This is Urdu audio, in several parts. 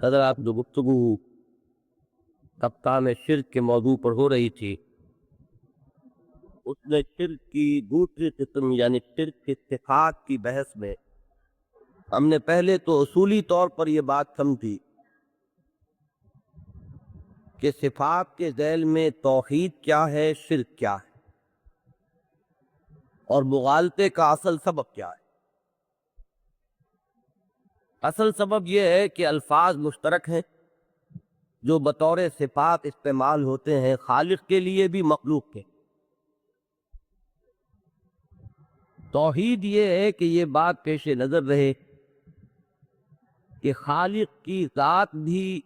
حضرات جو گفتگو کپتان شرک کے موضوع پر ہو رہی تھی، اس نے شرک کی دوسری قسم یعنی شرک کے اتفاق کی بحث میں ہم نے پہلے تو اصولی طور پر یہ بات سمجھی کہ صفات کے ذیل میں توحید کیا ہے، شرک کیا ہے، اور مغالطے کا اصل سبب کیا ہے۔ اصل سبب یہ ہے کہ الفاظ مشترک ہیں جو بطور صفات استعمال ہوتے ہیں، خالق کے لیے بھی مخلوق کے۔ توحید یہ ہے کہ یہ بات پیش نظر رہے کہ خالق کی ذات بھی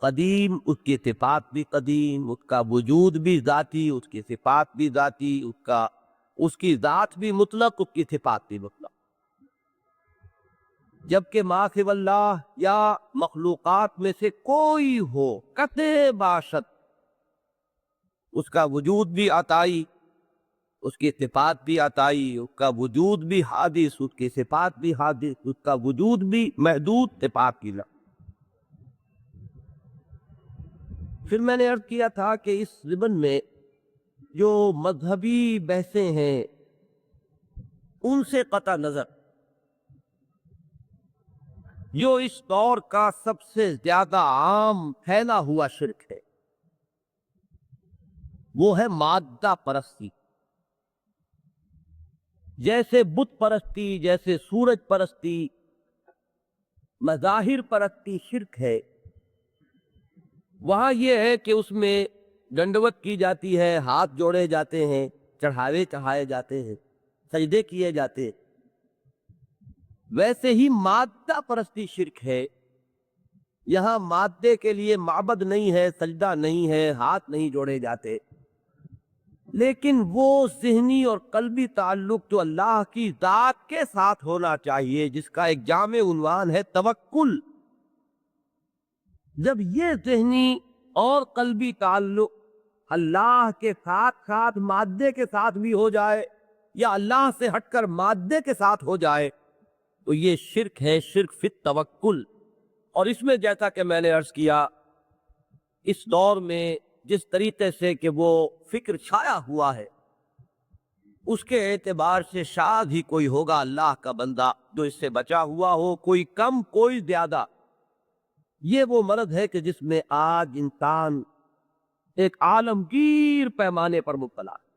قدیم، اس کی صفات بھی قدیم، اس کا وجود بھی ذاتی، اس کی صفات بھی ذاتی، اس کی ذات بھی مطلق، اس کی صفات بھی مطلق۔ جبکہ ما سوی اللہ یا مخلوقات میں سے کوئی ہو قطع باشد، اس کا وجود بھی عطائی، اس کی صفات بھی عطائی، اس کا وجود بھی حادث، اس کی صفات بھی حادث، اس کا وجود بھی محدود، صفات کی نہ۔ پھر میں نے عرض کیا تھا کہ اس ضمن میں جو مذہبی بحثیں ہیں ان سے قطع نظر جو اس دور کا سب سے زیادہ عام پھیلا ہوا شرک ہے وہ ہے مادہ پرستی۔ جیسے بت پرستی، جیسے سورج پرستی، مظاہر پرستی شرک ہے، وہاں یہ ہے کہ اس میں ڈنڈوت کی جاتی ہے، ہاتھ جوڑے جاتے ہیں، چڑھاوے چڑھائے جاتے ہیں، سجدے کیے جاتے ہیں۔ ویسے ہی مادہ پرستی شرک ہے، یہاں مادے کے لیے معبد نہیں ہے، سجدہ نہیں ہے، ہاتھ نہیں جوڑے جاتے، لیکن وہ ذہنی اور قلبی تعلق جو اللہ کی ذات کے ساتھ ہونا چاہیے، جس کا ایک جامع عنوان ہے توکل، جب یہ ذہنی اور قلبی تعلق اللہ کے ساتھ ساتھ مادے کے ساتھ بھی ہو جائے یا اللہ سے ہٹ کر مادے کے ساتھ ہو جائے تو یہ شرک ہے، شرک فی التوکل۔ اور اس میں جیسا کہ میں نے عرض کیا، اس دور میں جس طریقے سے کہ وہ فکر چھایا ہوا ہے اس کے اعتبار سے شاید ہی کوئی ہوگا اللہ کا بندہ جو اس سے بچا ہوا ہو، کوئی کم کوئی زیادہ۔ یہ وہ مرض ہے کہ جس میں آج انسان ایک عالمگیر پیمانے پر مبتلا ہے۔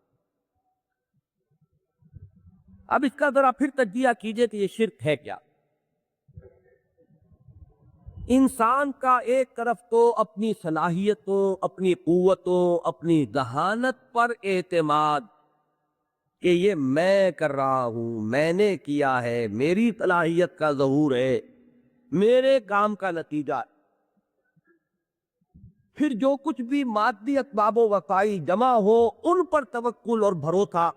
اب اس کا ذرا پھر تجزیہ کیجئے کہ یہ شرک ہے کیا۔ انسان کا ایک طرف تو اپنی صلاحیتوں، اپنی قوتوں، اپنی ذہانت پر اعتماد کہ یہ میں کر رہا ہوں، میں نے کیا ہے، میری صلاحیت کا ظہور ہے، میرے کام کا نتیجہ ہے۔ پھر جو کچھ بھی مادی اسباب و وسائل جمع ہو ان پر توکل اور بھروسہ،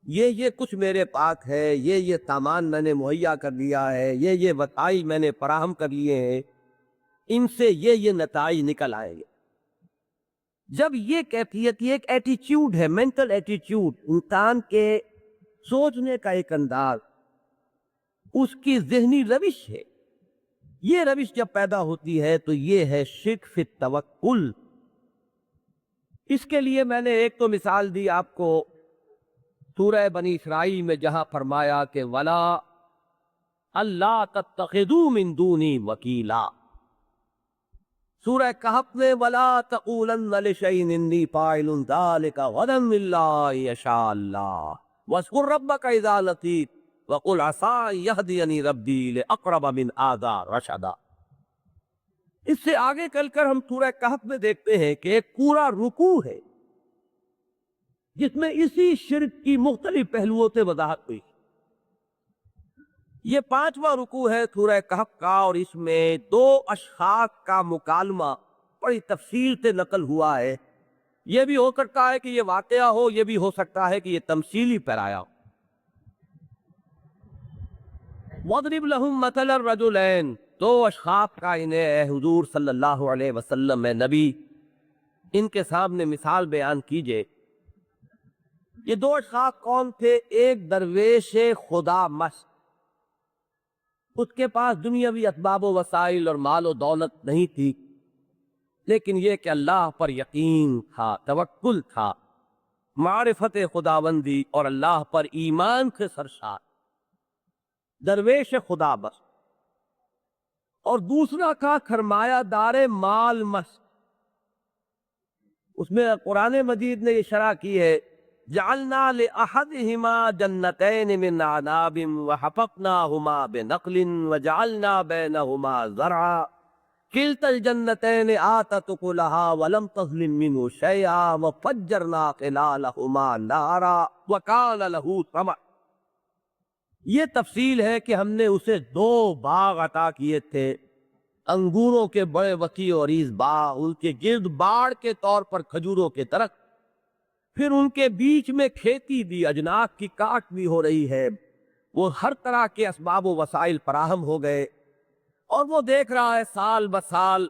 یہ کچھ میرے پاس ہے، یہ سامان میں نے مہیا کر لیا ہے، یہ وسائل میں نے فراہم کر لیے ہیں، ان سے یہ نتائج نکل آئیں گے۔ جب یہ کیفیت، یہ ایک ایٹیچیوڈ ہے، مینٹل ایٹیچیوڈ، انسان کے سوچنے کا ایک انداز، اس کی ذہنی روش ہے، یہ روش جب پیدا ہوتی ہے تو یہ ہے شرک فی التوکل۔ اس کے لیے میں نے ایک تو مثال دی آپ کو سورہ بنی اسرائیل میں، جہاں فرمایا کہ وَلَا اللہ تتخذوا من دونی وکیلا۔ سورہ کہف میں وَلَا تَقُولَنَّ لِشَيْءٍ إِنِّي فَاعِلٌ ذَلِكَ غَدًا إِلَّا أَن يَشَاءَ اللَّهُ وَاذْكُر رَّبَّكَ إِذَا نَسِيتَ وَقُلْ عَسَىٰ أَن يَهْدِيَنِي رَبِّي لِأَقْرَبَ مِنْ هَٰذَا رَشَدًا۔ اس سے آگے چل کر ہم سورہ کہف میں دیکھتے ہیں کہ ایک پورا رکوع ہے جس میں اسی شرک کی مختلف پہلوؤں سے وضاحت ہوئی۔ یہ 5واں رکوع ہے سورہ کہف کا، اور اس میں دو اشخاص کا مکالمہ بڑی تفصیل سے نقل ہوا ہے۔ یہ بھی ہو سکتا ہے کہ یہ واقعہ ہو، یہ بھی ہو سکتا ہے کہ یہ تمثیلی پیرایا ہو۔ وَاضْرِبْ لَهُم مَّثَلَ الرَّجُلَيْنِ، دو اشخاص کا انہیں اے حضور صلی اللہ علیہ وسلم، اے نبی، ان کے سامنے مثال بیان کیجئے۔ یہ دو اشخاص کون تھے؟ ایک درویش خدا مست اس کے پاس دنیاوی اسباب و وسائل اور مال و دولت نہیں تھی، لیکن یہ کہ اللہ پر یقین تھا، توکل تھا، معرفت خداوندی اور اللہ پر ایمان کے سرشار، درویش خدا بس۔ اور دوسرا کا سرمایہ دار مال مست، اس میں قرآن مجید نے یہ شرح کی ہے، جعلنا لأحدهما جنتین من عناب وحفظناهما بنخل وجعلنا بینهما زرعا کلتا الجنتین آتت اکلها ولم تظلم منه شیئا وفجرنا خلالهما نہرا وکان له ثمر۔ یہ تفصیل ہے کہ ہم نے اسے 2 باغ عطا کیے تھے، انگوروں کے بڑے وسیع و عریض باغ، ان کے گرد باڑ کے طور پر کھجوروں کے درخت، پھر ان کے بیچ میں کھیتی بھی، اجناس کی کاشت بھی ہو رہی ہے، وہ ہر طرح کے اسباب و وسائل فراہم ہو گئے، اور وہ دیکھ رہا ہے سال بسال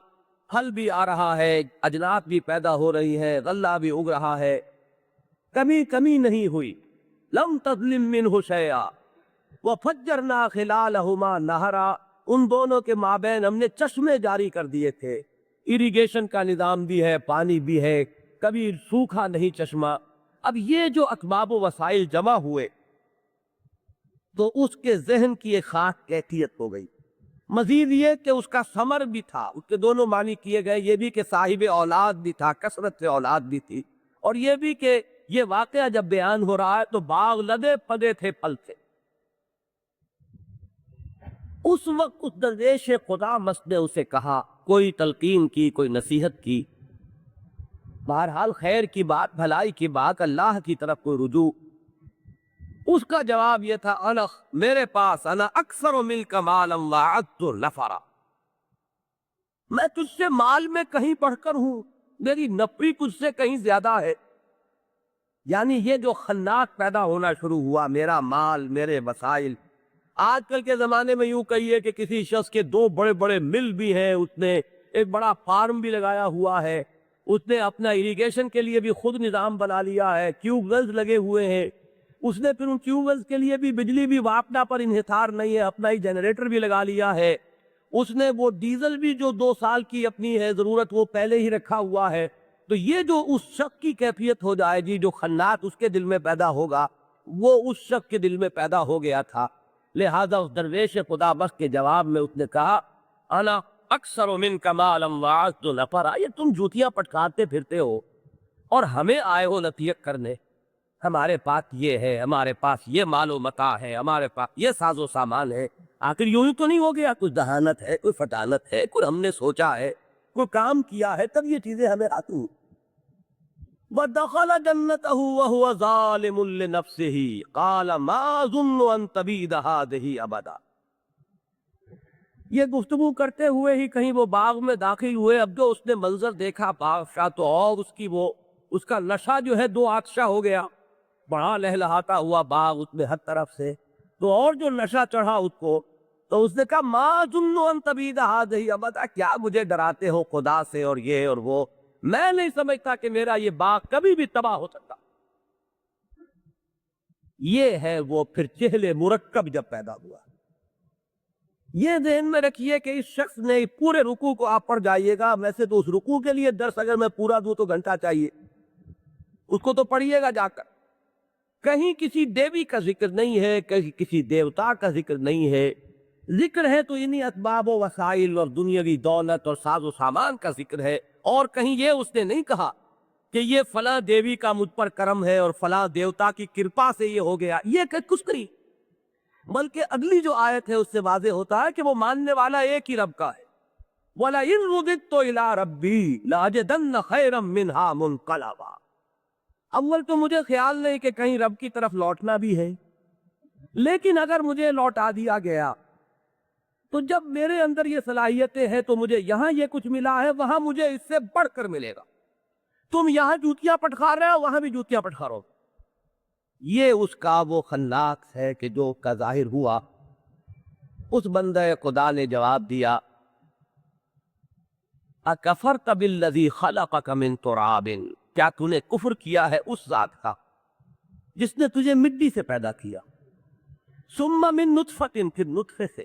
پھل بھی آ رہا ہے، اجناس بھی پیدا ہو رہی ہے، غلہ بھی اگ رہا ہے، کمی نہیں ہوئی۔ لم تظلم منہ شیئا وفجرنا خلالہما نہرا، ان دونوں کے مابین ہم نے چشمے جاری کر دیے تھے، اریگیشن کا نظام بھی ہے، پانی بھی ہے، کبھی سوکھا نہیں چشمہ۔ اب یہ جو اسباب و وسائل جمع ہوئے تو اس کے ذہن کی ایک خاص کیفیت ہو گئی، مزید یہ کہ اس کا ثمر بھی تھا، اس کے دونوں معنی کیے گئے، یہ بھی کہ صاحب اولاد بھی تھا، کثرت سے اولاد بھی تھی، اور یہ بھی کہ یہ واقعہ جب بیان ہو رہا ہے تو باغ لدے پدے تھے پھل سے۔ اس وقت اس درویش خدا مست نے اسے کہا، کوئی تلقین کی، کوئی نصیحت کی، بہرحال خیر کی بات، بھلائی کی بات، اللہ کی طرف کوئی رجوع۔ اس کا جواب یہ تھا، میرے پاس انا اکثر ملک مالا وعدت نفرا، میں تجھ سے مال میں کہیں بڑھ کر ہوں، میری نفری تجھ سے کہیں زیادہ ہے۔ یعنی یہ جو خناق پیدا ہونا شروع ہوا، میرا مال، میرے وسائل۔ آج کل کے زمانے میں یوں کہیے کہ کسی شخص کے 2 بڑے بڑے مل بھی ہیں، اس نے ایک بڑا فارم بھی لگایا ہوا ہے، اس نے اپنا اریگیشن کے لیے بھی خود نظام بنا لیا ہے، ٹیوب ویلز لگے ہوئے ہیں، اس نے پھر ان ٹیوب ویلز کے لیے بھی بجلی بھی واپڈا پر انحصار نہیں ہے، اپنا ہی جنریٹر بھی لگا لیا ہے، اس نے وہ ڈیزل بھی جو 2 سال کی اپنی ہے ضرورت وہ پہلے ہی رکھا ہوا ہے۔ تو یہ جو اس شخص کی کیفیت ہو جائے گی، جو خنات اس کے دل میں پیدا ہوگا، وہ اس شخص کے دل میں پیدا ہو گیا تھا۔ لہذا اس درویش خدا بخش کے جواب میں اس نے کہا، انا اکثر منک مالا وعدت نفرا، یہ تم جوتیاں پٹکارتے پھرتے ہو اور ہمیں آئے ہو نصیحت کرنے، ہمارے پاس یہ ہے، ہمارے پاس یہ مال و متاع ہے، ہمارے پاس یہ ساز و سامان ہے، آخر یوں ہی تو نہیں ہو گیا، کچھ ذہانت ہے، کوئی فطانت ہے، کوئی ہم نے سوچا ہے، کوئی کام کیا ہے، تب یہ چیزیں ہمیں آتی ہیں۔ وَدَخَلَ جَنَّتَهُ وَهُوَ ظَالِمٌ لِّنَفْسِهِ قَالَ مَا أَظُنُّ أَن تَبِيدَ هَٰذِهِ أَبَدًا۔ یہ گفتگو کرتے ہوئے ہی کہیں وہ باغ میں داخل ہوئے، اب جو اس نے منظر دیکھا باغ کا، تو اور اس کا نشہ جو ہے 2 آتشا ہو گیا، بڑا لہلہاتا ہوا باغ اس میں ہر طرف سے، تو اور جو نشہ چڑھا اس کو، تو اس نے کہا ما أظن أن تبيد هذه أبدا، کیا مجھے ڈراتے ہو خدا سے اور یہ اور وہ، میں نہیں سمجھتا کہ میرا یہ باغ کبھی بھی تباہ ہو سکتا۔ یہ ہے وہ پھر چہل مرکب جب پیدا ہوا۔ یہ ذہن میں رکھیے کہ اس شخص نے پورے رکوع کو آپ پڑھ جائیے گا، ویسے تو اس رکوع کے لیے درس اگر میں پورا دوں تو گھنٹہ چاہیے، اس کو تو پڑھیے گا جا کر، کہیں کسی دیوی کا ذکر نہیں ہے، کہیں کسی دیوتا کا ذکر نہیں ہے، ذکر ہے تو انہی اسباب و وسائل اور دنیاوی دولت اور ساز و سامان کا ذکر ہے، اور کہیں یہ اس نے نہیں کہا کہ یہ فلاں دیوی کا مجھ پر کرم ہے اور فلاں دیوتا کی کرپا سے یہ ہو گیا، یہ کہ کچھ نہیں، بلکہ اگلی جو آیت ہے اس سے واضح ہوتا ہے کہ وہ ماننے والا ایک ہی رب کا ہے۔ وَلَئِن رُدِدتُّ إِلَىٰ رَبِّي لَأَجِدَنَّ خَيْرًا مِّنْهَا مُنقَلَبًا۔ اول تو مجھے خیال نہیں کہ کہیں رب کی طرف لوٹنا بھی ہے، لیکن اگر مجھے لوٹا دیا گیا تو جب میرے اندر یہ صلاحیتیں ہیں تو مجھے یہاں یہ کچھ ملا ہے، وہاں مجھے اس سے بڑھ کر ملے گا۔ تم یہاں جوتیاں پٹخار رہے ہو، وہاں بھی جوتیاں پٹخارو۔ یہ اس کا وہ خناق ہے کہ جو کا ظاہر ہوا۔ اس بندہ خدا نے جواب دیا، اکفرت بالذی خلقک من تراب، کیا تو نے کفر کیا ہے اس ذات کا جس نے تجھے مٹی سے پیدا کیا، ثم من نطفۃ، پھر نطفے سے،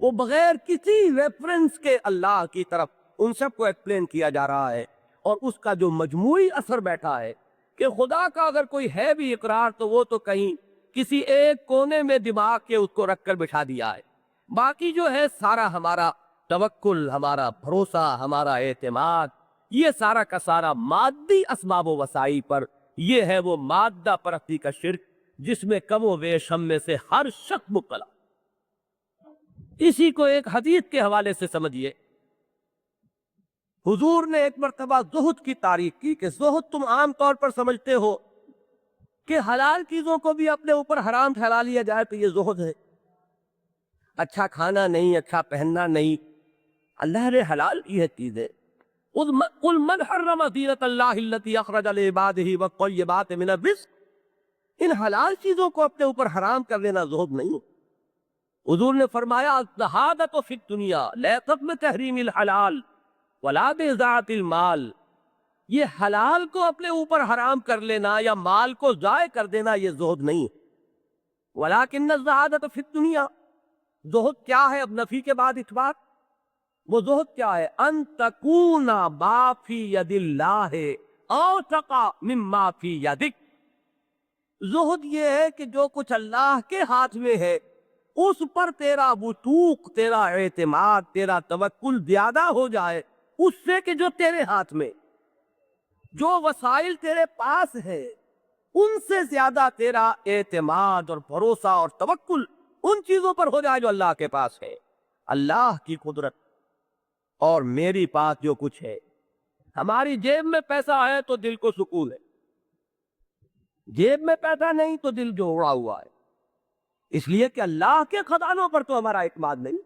وہ بغیر کسی ریفرنس کے اللہ کی طرف ان سب کو ایکسپلین کیا جا رہا ہے، اور اس کا جو مجموعی اثر بیٹھا ہے کہ خدا کا اگر کوئی ہے بھی اقرار تو وہ تو کہیں کسی ایک کونے میں دماغ کے اس کو رکھ کر بٹھا دیا ہے، باقی جو ہے سارا ہمارا توکل، ہمارا بھروسہ، ہمارا اعتماد، یہ سارا کا سارا مادی اسباب و وسائل پر، یہ ہے وہ مادہ پرستی کا شرک جس میں کم و بیش ہم میں سے ہر شخص مبتلا۔ اسی کو ایک حدیث کے حوالے سے سمجھیے۔ حضور نے ایک مرتبہ زہد کی تعریف کی کہ زہد تم عام طور پر سمجھتے ہو کہ حلال چیزوں کو بھی اپنے اوپر حرام ٹھہرا لیا جائے تو یہ زہد ہے، اچھا کھانا نہیں، اچھا پہننا نہیں، اللہ نے حلال کی ہے چیزیں۔ قل من حرم زینۃ اللہ التی اخرج لعبادہ والطیبات من الرزق، ان حلال چیزوں کو اپنے اوپر حرام کر لینا زہد نہیں۔ حضور نے فرمایا الزہادۃ فی الدنیا لیست بتحریم الحلال ولا باضاعۃ المال، یہ حلال کو اپنے اوپر حرام کر لینا یا مال کو ضائع کر دینا یہ زہد نہیں۔ ولکن الزہادۃ فی الدنیا، زہد کیا ہے؟ اب نفی کے بعد اثبات، وہ زہد کیا ہے؟ ان تکون ما فی ید اللہ اوثق مما فی یدک، زہد یہ ہے کہ جو کچھ اللہ کے ہاتھ میں ہے اس پر تیرا وثوق، تیرا اعتماد، تیرا توکل زیادہ ہو جائے اس سے کہ جو تیرے ہاتھ میں، جو وسائل تیرے پاس ہے ان سے زیادہ تیرا اعتماد اور بھروسہ اور توکل ان چیزوں پر ہو جائے جو اللہ کے پاس ہے۔ اللہ کی قدرت اور میری پاس جو کچھ ہے، ہماری جیب میں پیسہ ہے تو دل کو سکون ہے، جیب میں پیسہ نہیں تو دل جو اڑا ہوا ہے، اس لیے کہ اللہ کے خزانوں پر تو ہمارا اعتماد نہیں،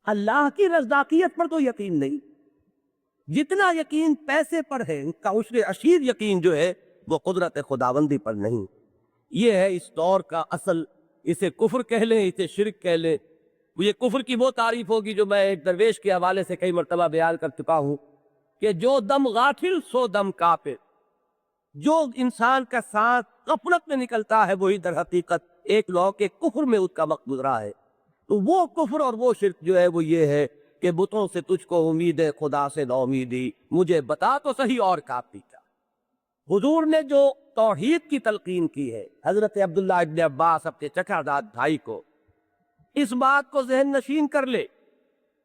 اللہ کی رزاقیت پر تو یقین نہیں، جتنا یقین پیسے پر ہے اس کا عشر عشیر یقین جو ہے وہ قدرت خداوندی پر نہیں۔ یہ ہے اس دور کا اصل، اسے کفر کہہ لیں، اسے شرک کہہ لیں۔ یہ کفر کی وہ تعریف ہوگی جو میں ایک درویش کے حوالے سے کئی مرتبہ بیان کر چکا ہوں کہ جو دم غافل سو دم کافر، جو انسان کا سانس غفلت میں نکلتا ہے وہی در حقیقت ایک لو کے کفر میں اس کا وقت گزرا ہے۔ تو وہ کفر اور وہ شرک جو ہے وہ یہ ہے کہ بتوں سے تجھ کو امید ہے، خدا سے نو امیدی، مجھے بتا تو صحیح اور کافی کیا۔ حضور نے جو توحید کی تلقین کی ہے، حضرت عبداللہ ابن عباس اپنے چچا زاد بھائی کو، اس بات کو ذہن نشین کر لے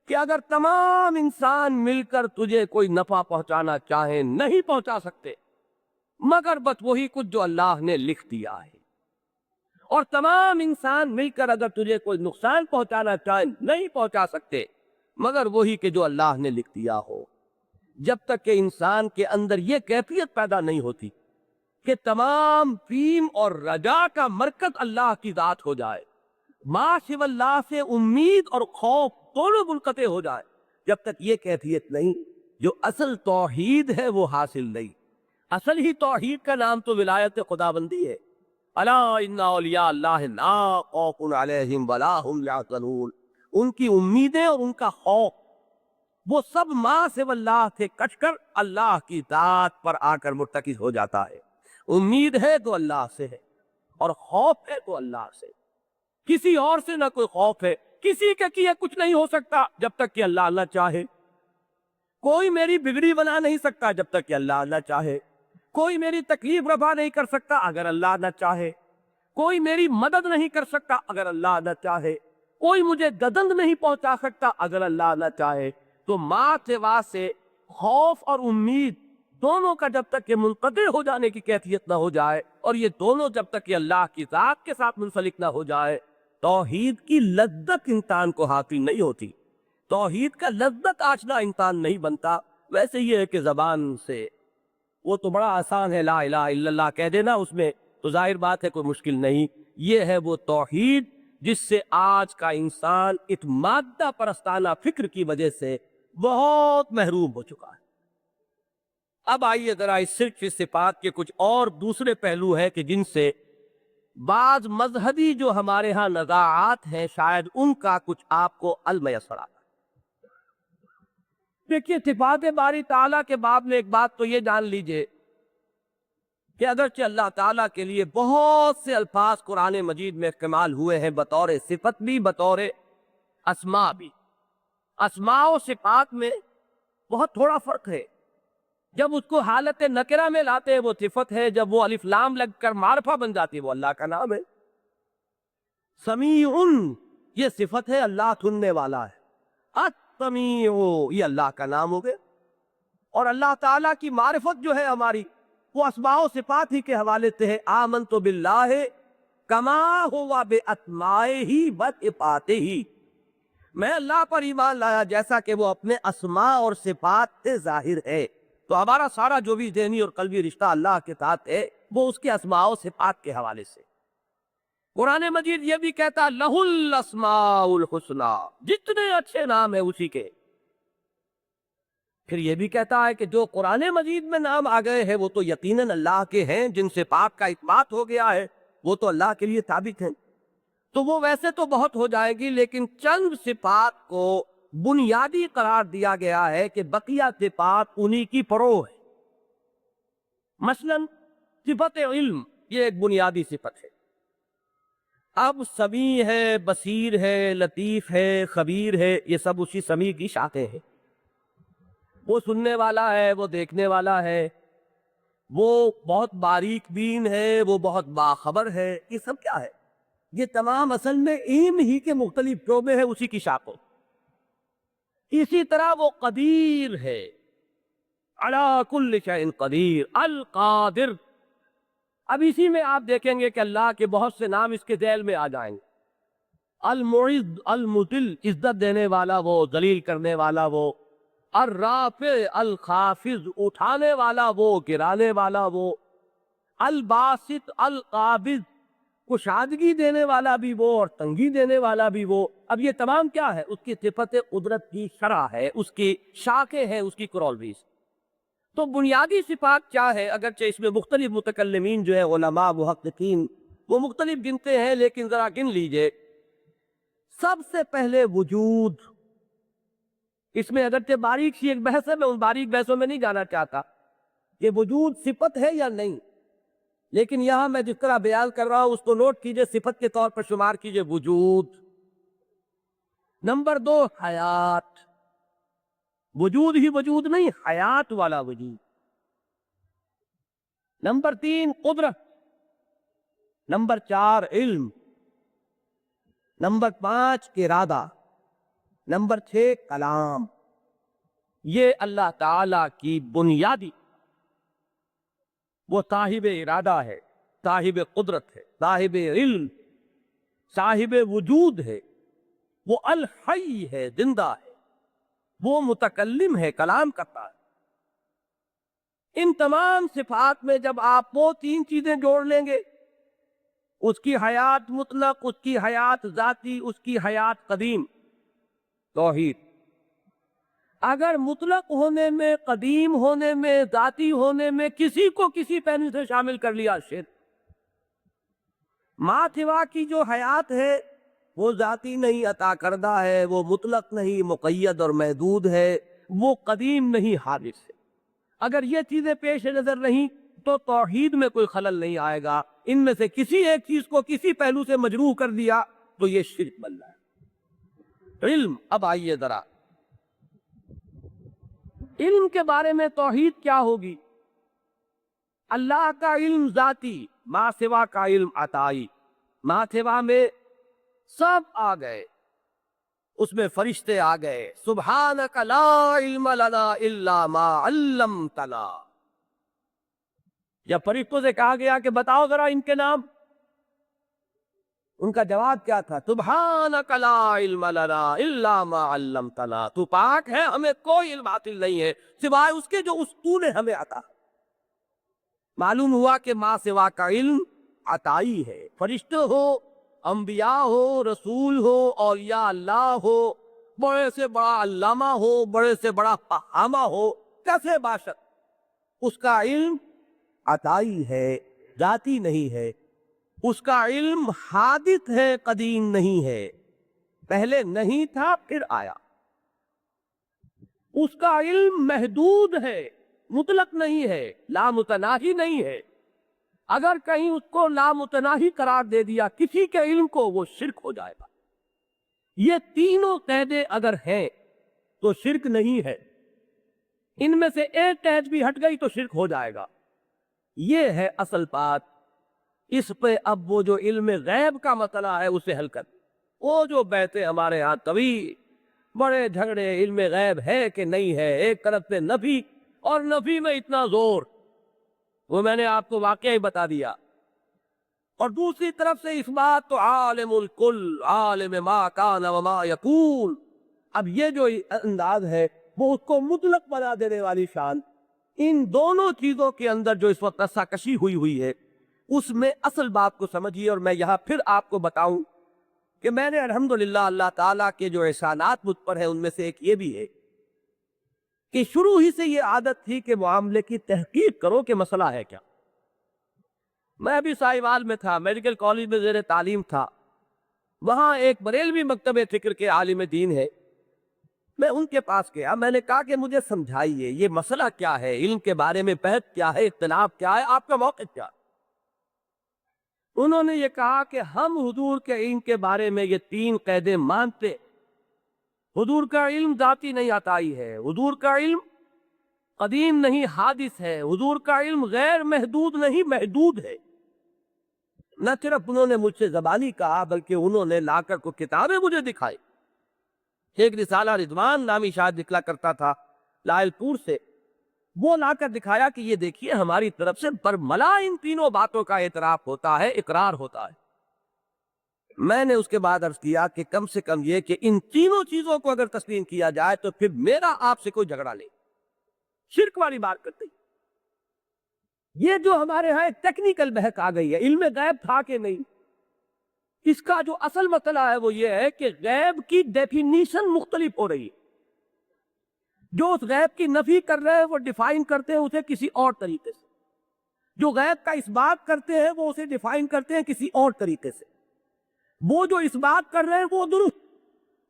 کہ اگر تمام انسان مل کر تجھے کوئی نفع پہنچانا چاہیں نہیں پہنچا سکتے مگر بس وہی کچھ جو اللہ نے لکھ دیا ہے، اور تمام انسان مل کر اگر تجھے کوئی نقصان پہنچانا چاہیں نہیں پہنچا سکتے مگر وہی کہ جو اللہ نے لکھ دیا ہو۔ جب تک کہ انسان کے اندر یہ کیفیت پیدا نہیں ہوتی کہ تمام فیم اور رجا کا مرکز اللہ کی ذات ہو جائے، ما سوی اللہ سے امید اور خوف دونوں منقطع ہو جائے، جب تک یہ کیفیت نہیں، جو اصل توحید ہے وہ حاصل نہیں۔ اصل ہی توحید کا نام تو ولایت خداوندی ہے۔ الا ان اولیاء اللہ لا خوف علیہم ولا هم یحزنون، ان کی امیدیں اور ان کا خوف وہ سب ما سوی اللہ سے کٹ کر اللہ کی ذات پر آ کر مرتکز ہو جاتا ہے۔ امید ہے تو اللہ سے ہے اور خوف ہے تو اللہ سے، کسی اور سے نہ کوئی خوف ہے، کسی کے کیے کچھ نہیں ہو سکتا جب تک کہ اللہ نہ چاہے، کوئی میری بگڑی بنا نہیں سکتا جب تک کہ اللہ نہ چاہے، کوئی میری تکلیف رفع نہیں کر سکتا اگر اللہ نہ چاہے، کوئی میری مدد نہیں کر سکتا اگر اللہ نہ چاہے، کوئی مجھے گزند نہیں پہنچا سکتا اگر اللہ نہ چاہے۔ تو ماں سوا سے خوف اور امید دونوں کا جب تک کہ منقطع ہو جانے کی کیفیت نہ ہو جائے، اور یہ دونوں جب تک کہ اللہ کی ذات کے ساتھ منسلک نہ ہو جائے، توحید کی لذت انسان کو حاصل نہیں ہوتی، توحید کا لذت آشنا انسان نہیں بنتا۔ ویسے یہ ہے کہ زبان سے وہ تو بڑا آسان ہے، لا الہ الا اللہ کہہ دینا، اس میں تو ظاہر بات ہے کوئی مشکل نہیں۔ یہ ہے وہ توحید جس سے آج کا انسان اس مادہ پرستانہ فکر کی وجہ سے بہت محروم ہو چکا ہے۔ اب آئیے ذرا اس صرف اس صفات کے کچھ اور دوسرے پہلو ہے کہ جن سے بعض مذہبی جو ہمارے ہاں نزاعات ہیں شاید ان کا کچھ آپ کو المیسر آتا ہے۔ دیکھیے صفات باری تعالیٰ کے باب میں ایک بات تو یہ جان لیجئے کہ اگرچہ اللہ تعالیٰ کے لیے بہت سے الفاظ قرآن مجید میں استعمال ہوئے ہیں بطور صفت بھی بطور اسما بھی، اسماء و صفات میں بہت تھوڑا فرق ہے. جب اس کو حالت نکرہ میں لاتے ہیں وہ صفت ہے، جب وہ الف لام لگ کر معرفہ بن جاتی ہے وہ اللہ کا نام ہے. سمیع یہ صفت ہے، اللہ سننے والا ہے. السمیع یہ اللہ کا نام ہو گیا. اور اللہ تعالیٰ کی معرفت جو ہے ہماری وہ اسماء و صفات ہی کے حوالے سے ہے. آمنت باللہ کما ہوا باسمائہ و صفاتہ، میں اللہ پر ایمان لایا جیسا کہ وہ اپنے اسماء اور صفات سے ظاہر ہے. تو ہمارا سارا جو بھی ذہنی اور قلبی رشتہ اللہ کے ساتھ ہے وہ اس کے اسماء و صفات کے حوالے سے. قرآن مجید یہ بھی کہتا لہ الاسماء الحسنی، جتنے اچھے نام ہیں اسی کے. پھر یہ بھی کہتا ہے کہ جو قرآن مجید میں نام آ گئے ہیں وہ تو یقیناً اللہ کے ہیں، جن صفات کا اثبات ہو گیا ہے وہ تو اللہ کے لیے ثابت ہیں. تو وہ ویسے تو بہت ہو جائے گی، لیکن چند صفات کو بنیادی قرار دیا گیا ہے کہ بقیہ صفات انہی کی فروع ہے. مثلا صفت علم یہ ایک بنیادی صفت ہے. اب سمیع ہے، بصیر ہے، لطیف ہے، خبیر ہے، یہ سب اسی سمیع کی شاخیں ہیں. وہ سننے والا ہے، وہ دیکھنے والا ہے، وہ بہت باریک بین ہے، وہ بہت باخبر ہے. یہ سب کیا ہے؟ یہ تمام اصل میں علم ہی کے مختلف شعبے ہیں اسی کی شاخوں. اسی طرح وہ قدیر ہے، علی کل شیء قدیر، القادر. اب اسی میں آپ دیکھیں گے کہ اللہ کے بہت سے نام اس کے ذیل میں آ جائیں گے. المعز، المذل، عزت دینے والا وہ، ذلیل کرنے والا وہ. الرافع، الخافض، اٹھانے والا وہ، گرانے والا وہ. الباسط، القابض، کشادگی دینے والا بھی وہ اور تنگی دینے والا بھی وہ. اب یہ تمام کیا ہے؟ اس کی صفت قدرت کی شرح ہے، اس کی شاخیں ہیں، اس کی کرولویز. تو بنیادی صفات کیا ہے؟ اگرچہ اس میں مختلف متکلمین جو ہے علماء محققین وہ مختلف گنتے ہیں، لیکن ذرا گن لیجئے. سب سے پہلے وجود. اس میں اگرچہ باریک سی ایک بحث ہے، میں ان باریک بحثوں میں نہیں جانا چاہتا کہ وجود صفت ہے یا نہیں، لیکن یہاں میں جس طرح بیان کر رہا ہوں اس کو نوٹ کیجئے، صفت کے طور پر شمار کیجئے وجود. نمبر 2 حیات. وجود ہی وجود نہیں، حیات والا وجود. نمبر 3 قدرت. نمبر 4 علم. نمبر 5 ارادہ. نمبر 6 کلام. یہ اللہ تعالی کی بنیادی. وہ صاحب ارادہ ہے، صاحب قدرت ہے، صاحب علم، صاحب وجود ہے. وہ الحی ہے، زندہ ہے. وہ متکلم ہے، کلام کرتا ہے. ان تمام صفات میں جب آپ وہ 3 چیزیں جوڑ لیں گے، اس کی حیات مطلق، اس کی حیات ذاتی، اس کی حیات قدیم، توحید. اگر مطلق ہونے میں، قدیم ہونے میں، ذاتی ہونے میں کسی کو کسی پہلو سے شامل کر لیا، شرک. ما سوا کی جو حیات ہے وہ ذاتی نہیں، عطا کردہ ہے. وہ مطلق نہیں، مقید اور محدود ہے. وہ قدیم نہیں، حادث ہے. اگر یہ چیزیں پیش نظر نہیں تو توحید میں کوئی خلل نہیں آئے گا. ان میں سے کسی ایک چیز کو کسی پہلو سے مجروح کر دیا تو یہ شرک بن رہا ہے. علم. اب آئیے ذرا علم کے بارے میں توحید کیا ہوگی؟ اللہ کا علم ذاتی، ما سوا کا علم عطائی. ما سوا میں سب آ گئے، اس میں فرشتے آ گئے. سبحانک لا علم لنا الا ما علمتنا. جب فرشتوں سے کہا گیا کہ بتاؤ ذرا ان کے نام، ان کا جواب کیا تھا؟ سبحانک لا علم لنا الا ما علمتنا. تو پاک ہے، ہمیں کوئی علم حاصل نہیں ہے سوائے اس کے جو تو نے ہمیں عطا. معلوم ہوا کہ ما سوا کا علم عطائی ہے. فرشتے ہو، انبیاء ہو، رسول ہو، اولیاء اللہ ہو، بڑے سے بڑا علامہ ہو، بڑے سے بڑا فہامہ ہو، کیسے باشد، اس کا علم عطائی ہے، ذاتی نہیں ہے. اس کا علم حادث ہے، قدیم نہیں ہے. پہلے نہیں تھا پھر آیا. اس کا علم محدود ہے، مطلق نہیں ہے، لامتناہی نہیں ہے. اگر کہیں اس کو لامتناہی قرار دے دیا کسی کے علم کو، وہ شرک ہو جائے گا. یہ تینوں قیدیں اگر ہیں تو شرک نہیں ہے، ان میں سے ایک قید بھی ہٹ گئی تو شرک ہو جائے گا۔ یہ ہے اصل بات۔ اس پہ اب وہ جو علم غیب کا مسئلہ ہے اسے حل کر، وہ جو بحثیں ہمارے ہاں طویل بڑے جھگڑے علم غیب ہے کہ نہیں ہے، ایک طرف سے نفی اور نفی میں اتنا زور، وہ میں نے آپ کو واقعہ ہی بتا دیا، اور دوسری طرف سے اس بات تو عالم الکل، عالم ما کان وما یکون۔ اب یہ جو انداز ہے وہ اس کو مطلق بنا دینے والی شان، ان دونوں چیزوں کے اندر جو اس وقت رسا کشی ہوئی ہے اس میں اصل بات کو سمجھیے۔ اور میں یہاں پھر آپ کو بتاؤں کہ میں نے الحمدللہ اللہ تعالیٰ کے جو احسانات مجھ پر ہیں ان میں سے ایک یہ بھی ہے کہ شروع ہی سے یہ عادت تھی کہ معاملے کی تحقیق کرو کہ مسئلہ ہے کیا۔ میں بھی ساہیوال میں تھا، میڈیکل کالج میں زیر تعلیم تھا، وہاں ایک بریلوی مکتب فکر کے عالم دین ہے، میں ان کے پاس گیا، میں نے کہا کہ مجھے سمجھائیے یہ مسئلہ کیا ہے، علم کے بارے میں بحث کیا ہے، اختلاف کیا ہے، آپ کا موقف کیا؟ انہوں نے یہ کہا کہ ہم حضور کے علم کے بارے میں یہ تین قیدیں مانتے، حضور کا علم ذاتی نہیں عطائی ہے، حضور کا علم قدیم نہیں حادث ہے، حضور کا علم غیر محدود نہیں محدود ہے۔ نہ صرف انہوں نے مجھ سے زبانی کہا بلکہ انہوں نے لا کر کو کتابیں مجھے دکھائی۔ ایک رسالہ رضوان نامی شاید نکلا کرتا تھا لائل پور سے، وہ لا کر دکھایا کہ یہ دیکھیے ہماری طرف سے برملا ان تینوں باتوں کا اعتراف ہوتا ہے، اقرار ہوتا ہے۔ میں نے اس کے بعد عرض کیا کہ کم سے کم یہ کہ ان تینوں چیزوں کو اگر تسلیم کیا جائے تو پھر میرا آپ سے کوئی جھگڑا نہیں، شرک والی بات کرتے ہیں۔ یہ جو ہمارے ہاں ایک ٹیکنیکل بحث آ گئی ہے، علم غیب تھا کہ نہیں، اس کا جو اصل مسئلہ ہے وہ یہ ہے کہ غیب کی ڈیفینیشن مختلف ہو رہی ہے۔ جو اس غیب کی نفی کر رہے ہیں وہ ڈیفائن کرتے ہیں اسے کسی اور طریقے سے، جو غیب کا اس بات کرتے ہیں وہ اسے ڈیفائن کرتے ہیں کسی اور طریقے سے۔ وہ جو اس بات کر رہے ہیں وہ درست،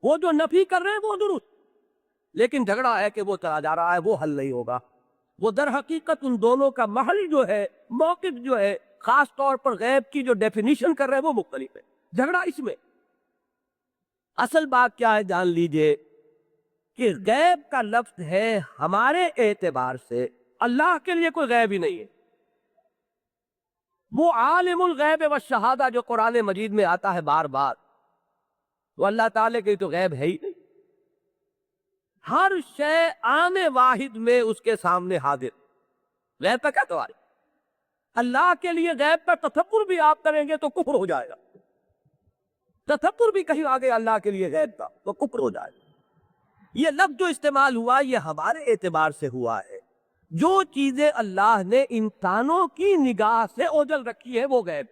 وہ جو نفی کر رہے ہیں وہ درست، لیکن جھگڑا ہے کہ وہ چلا جا رہا ہے، وہ حل نہیں ہوگا۔ وہ در حقیقت ان دونوں کا محل جو ہے، موقف جو ہے، خاص طور پر غیب کی جو ڈیفینیشن کر رہے ہیں وہ مختلف ہے۔ جھگڑا اس میں اصل بات کیا ہے جان لیجئے کہ غیب کا لفظ ہے ہمارے اعتبار سے، اللہ کے لیے کوئی غیب ہی نہیں ہے۔ وہ عالم الغیب والشہادہ جو قرآن مجید میں آتا ہے بار بار، وہ اللہ تعالیٰ کے تو غیب ہے ہی نہیں۔ ہر شے آن واحد میں اس کے سامنے حاضر، غیب کا کیا سوال ہے؟ اللہ کے لیے غیب کا تصور بھی آپ کریں گے تو کفر ہو جائے گا، تصور بھی کہیں آگے اللہ کے لیے غیب کا تو کفر ہو جائے گا۔ یہ لفظ جو استعمال ہوا یہ ہمارے اعتبار سے ہوا ہے، جو چیزیں اللہ نے انسانوں کی نگاہ سے اوجھل رکھی ہے وہ غیب،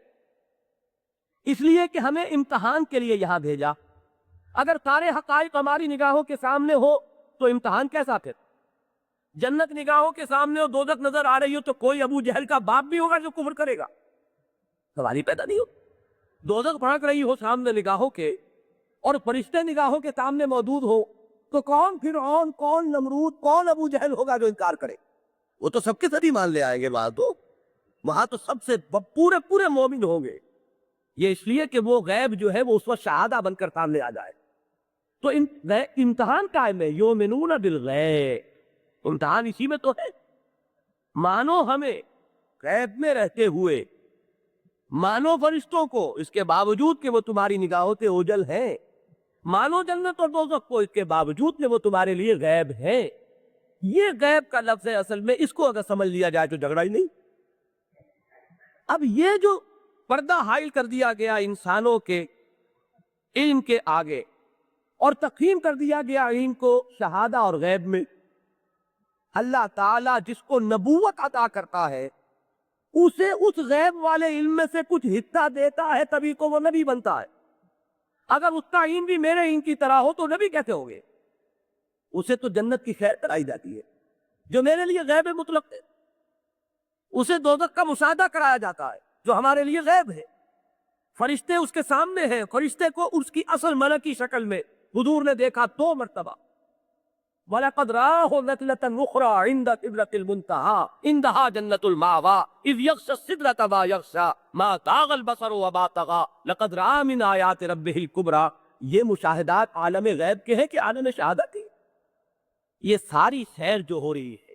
اس لیے کہ ہمیں امتحان کے لیے یہاں بھیجا۔ اگر سارے حقائق ہماری نگاہوں کے سامنے ہو تو امتحان کیسا پھر؟ جنت نگاہوں کے سامنے ہو، دوزخ نظر آ رہی ہو، تو کوئی ابو جہل کا باپ بھی ہوگا جو کفر کرے گا؟ سوال ہی پیدا نہیں ہو۔ دوزخ بھڑک رہی ہو سامنے نگاہوں کے اور فرشتے نگاہوں کے سامنے موجود ہو، تو کون فرعون، کون نمرود، کون ابو جہل ہوگا جو انکار کرے؟ وہ تو سب کے ساتھ ہی مان لے آئیں گے، وہاں تو سب سے پورے مومن ہوں گے۔ یہ اس لیے کہ وہ غیب جو ہے وہ اس وقت شہادہ بن کر سامنے آ جائے۔ تو امتحان قائم ہے، یؤمنون بالغیب، امتحان اسی میں تو ہے۔ مانو ہمیں غیب میں رہتے ہوئے، مانو فرشتوں کو اس کے باوجود کہ وہ تمہاری نگاہوں سے اوجھل ہیں، مانو جنت اور دوزخ کو اس کے باوجود کہ وہ تمہارے لیے غیب ہیں۔ یہ غیب کا لفظ ہے اصل میں، اس کو اگر سمجھ لیا جائے تو جھگڑا ہی نہیں۔ اب یہ جو پردہ حائل کر دیا گیا انسانوں کے علم کے آگے اور تقسیم کر دیا گیا علم کو شہادہ اور غیب میں، اللہ تعالیٰ جس کو نبوت عطا کرتا ہے اسے اس غیب والے علم میں سے کچھ حصہ دیتا ہے، تبھی کو وہ نبی بنتا ہے۔ اگر اس کا علم بھی میرے علم کی طرح ہو تو نبی کیسے ہو گے؟ اسے تو جنت کی خیر کرائی جاتی ہے جو میرے لیے غیب مطلق ہے، اسے دوزخ کا مشاہدہ کرایا جاتا ہے جو ہمارے لیے غیب ہے۔ فرشتے اس کے سامنے ہیں، فرشتے کو اس کی اصل ملکی شکل میں حضور نے دیکھا 2 مرتبہ۔ وَلَقَدْ رَآهُ نَزْلَةً أُخْرَىٰ عِندَ سِدْرَةِ الْمُنتَهَىٰ إِنَّهَا جَنَّةُ الْمَأْوَىٰ إِذْ يَغْشَى السِّدْرَةَ مَا يَغْشَىٰ مَا زَاغَ الْبَصَرُ وَمَا طَغَىٰ لَقَدْ رَأَىٰ مِنْ آيَاتِ رَبِّهِ الْكُبْرَىٰ۔ یہ مشاہدات عالم غیب کے ہیں کہ عالم شہادت کی؟ یہ ساری سیر جو ہو رہی ہے،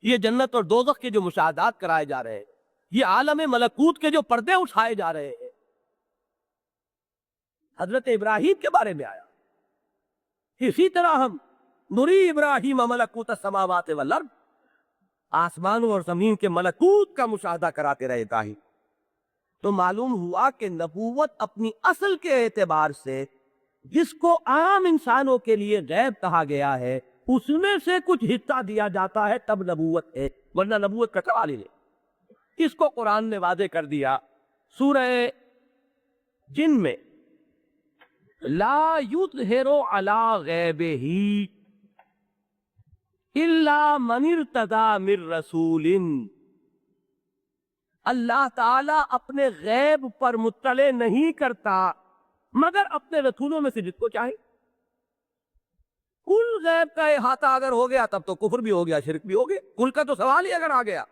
یہ جنت اور دوزخ کے جو مشاہدات کرائے جا رہے ہیں، یہ عالم ملکوت کے جو پردے اٹھائے جا رہے ہیں، حضرت ابراہیم کے بارے میں آیا، اسی طرح ہم نری ابراہیم ملکوت السماوات والارض، آسمانوں اور زمین کے ملکوت کا مشاہدہ کراتے رہے ابراہیم۔ تو معلوم ہوا کہ نبوت اپنی اصل کے اعتبار سے جس کو عام انسانوں کے لیے غیب کہا گیا ہے، اس میں سے کچھ حصہ دیا جاتا ہے تب نبوت ہے، ورنہ نبوت کا سوال ہی نہیں۔ اس کو قرآن نے واضح کر دیا سورہ جن میں، لا یظہر علی غیبہ الا من ارتضی من رسول، اللہ تعالی اپنے غیب پر مطلع نہیں کرتا مگر اپنے رسولوں میں سے جس کو چاہے۔ کل غیب کا احاطہ اگر ہو گیا تب تو کفر بھی ہو گیا، شرک بھی ہو گیا، کل کا تو سوال ہی اگر آ گیا،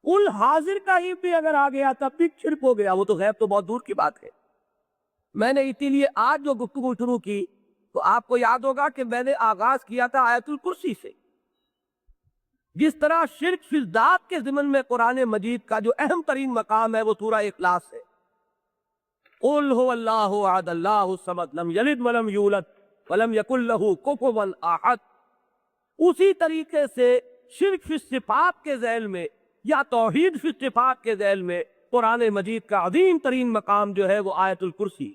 کل حاضر کا ہی بھی اگر آ گیا تب بھی شرک ہو گیا، وہ تو غیب تو بہت دور کی بات ہے۔ میں نے اسی لیے آج جو گفتگو شروع کی تو آپ کو یاد ہوگا کہ میں نے آغاز کیا تھا آیت الکرسی سے۔ جس طرح شرک فی الذات کے ضمن میں قرآن مجید کا جو اہم ترین مقام ہے وہ سورہ اخلاص ہے، قل هو اللہ احد اللہ الصمد لم یلد ولم یولد ولم یکن لہ کفوا احد، اسی طریقے سے شرک فی الصفات کے ذیل میں یا توحید فی الصفات کے ذیل میں قرآن مجید کا عظیم ترین مقام جو ہے وہ آیت الکرسی،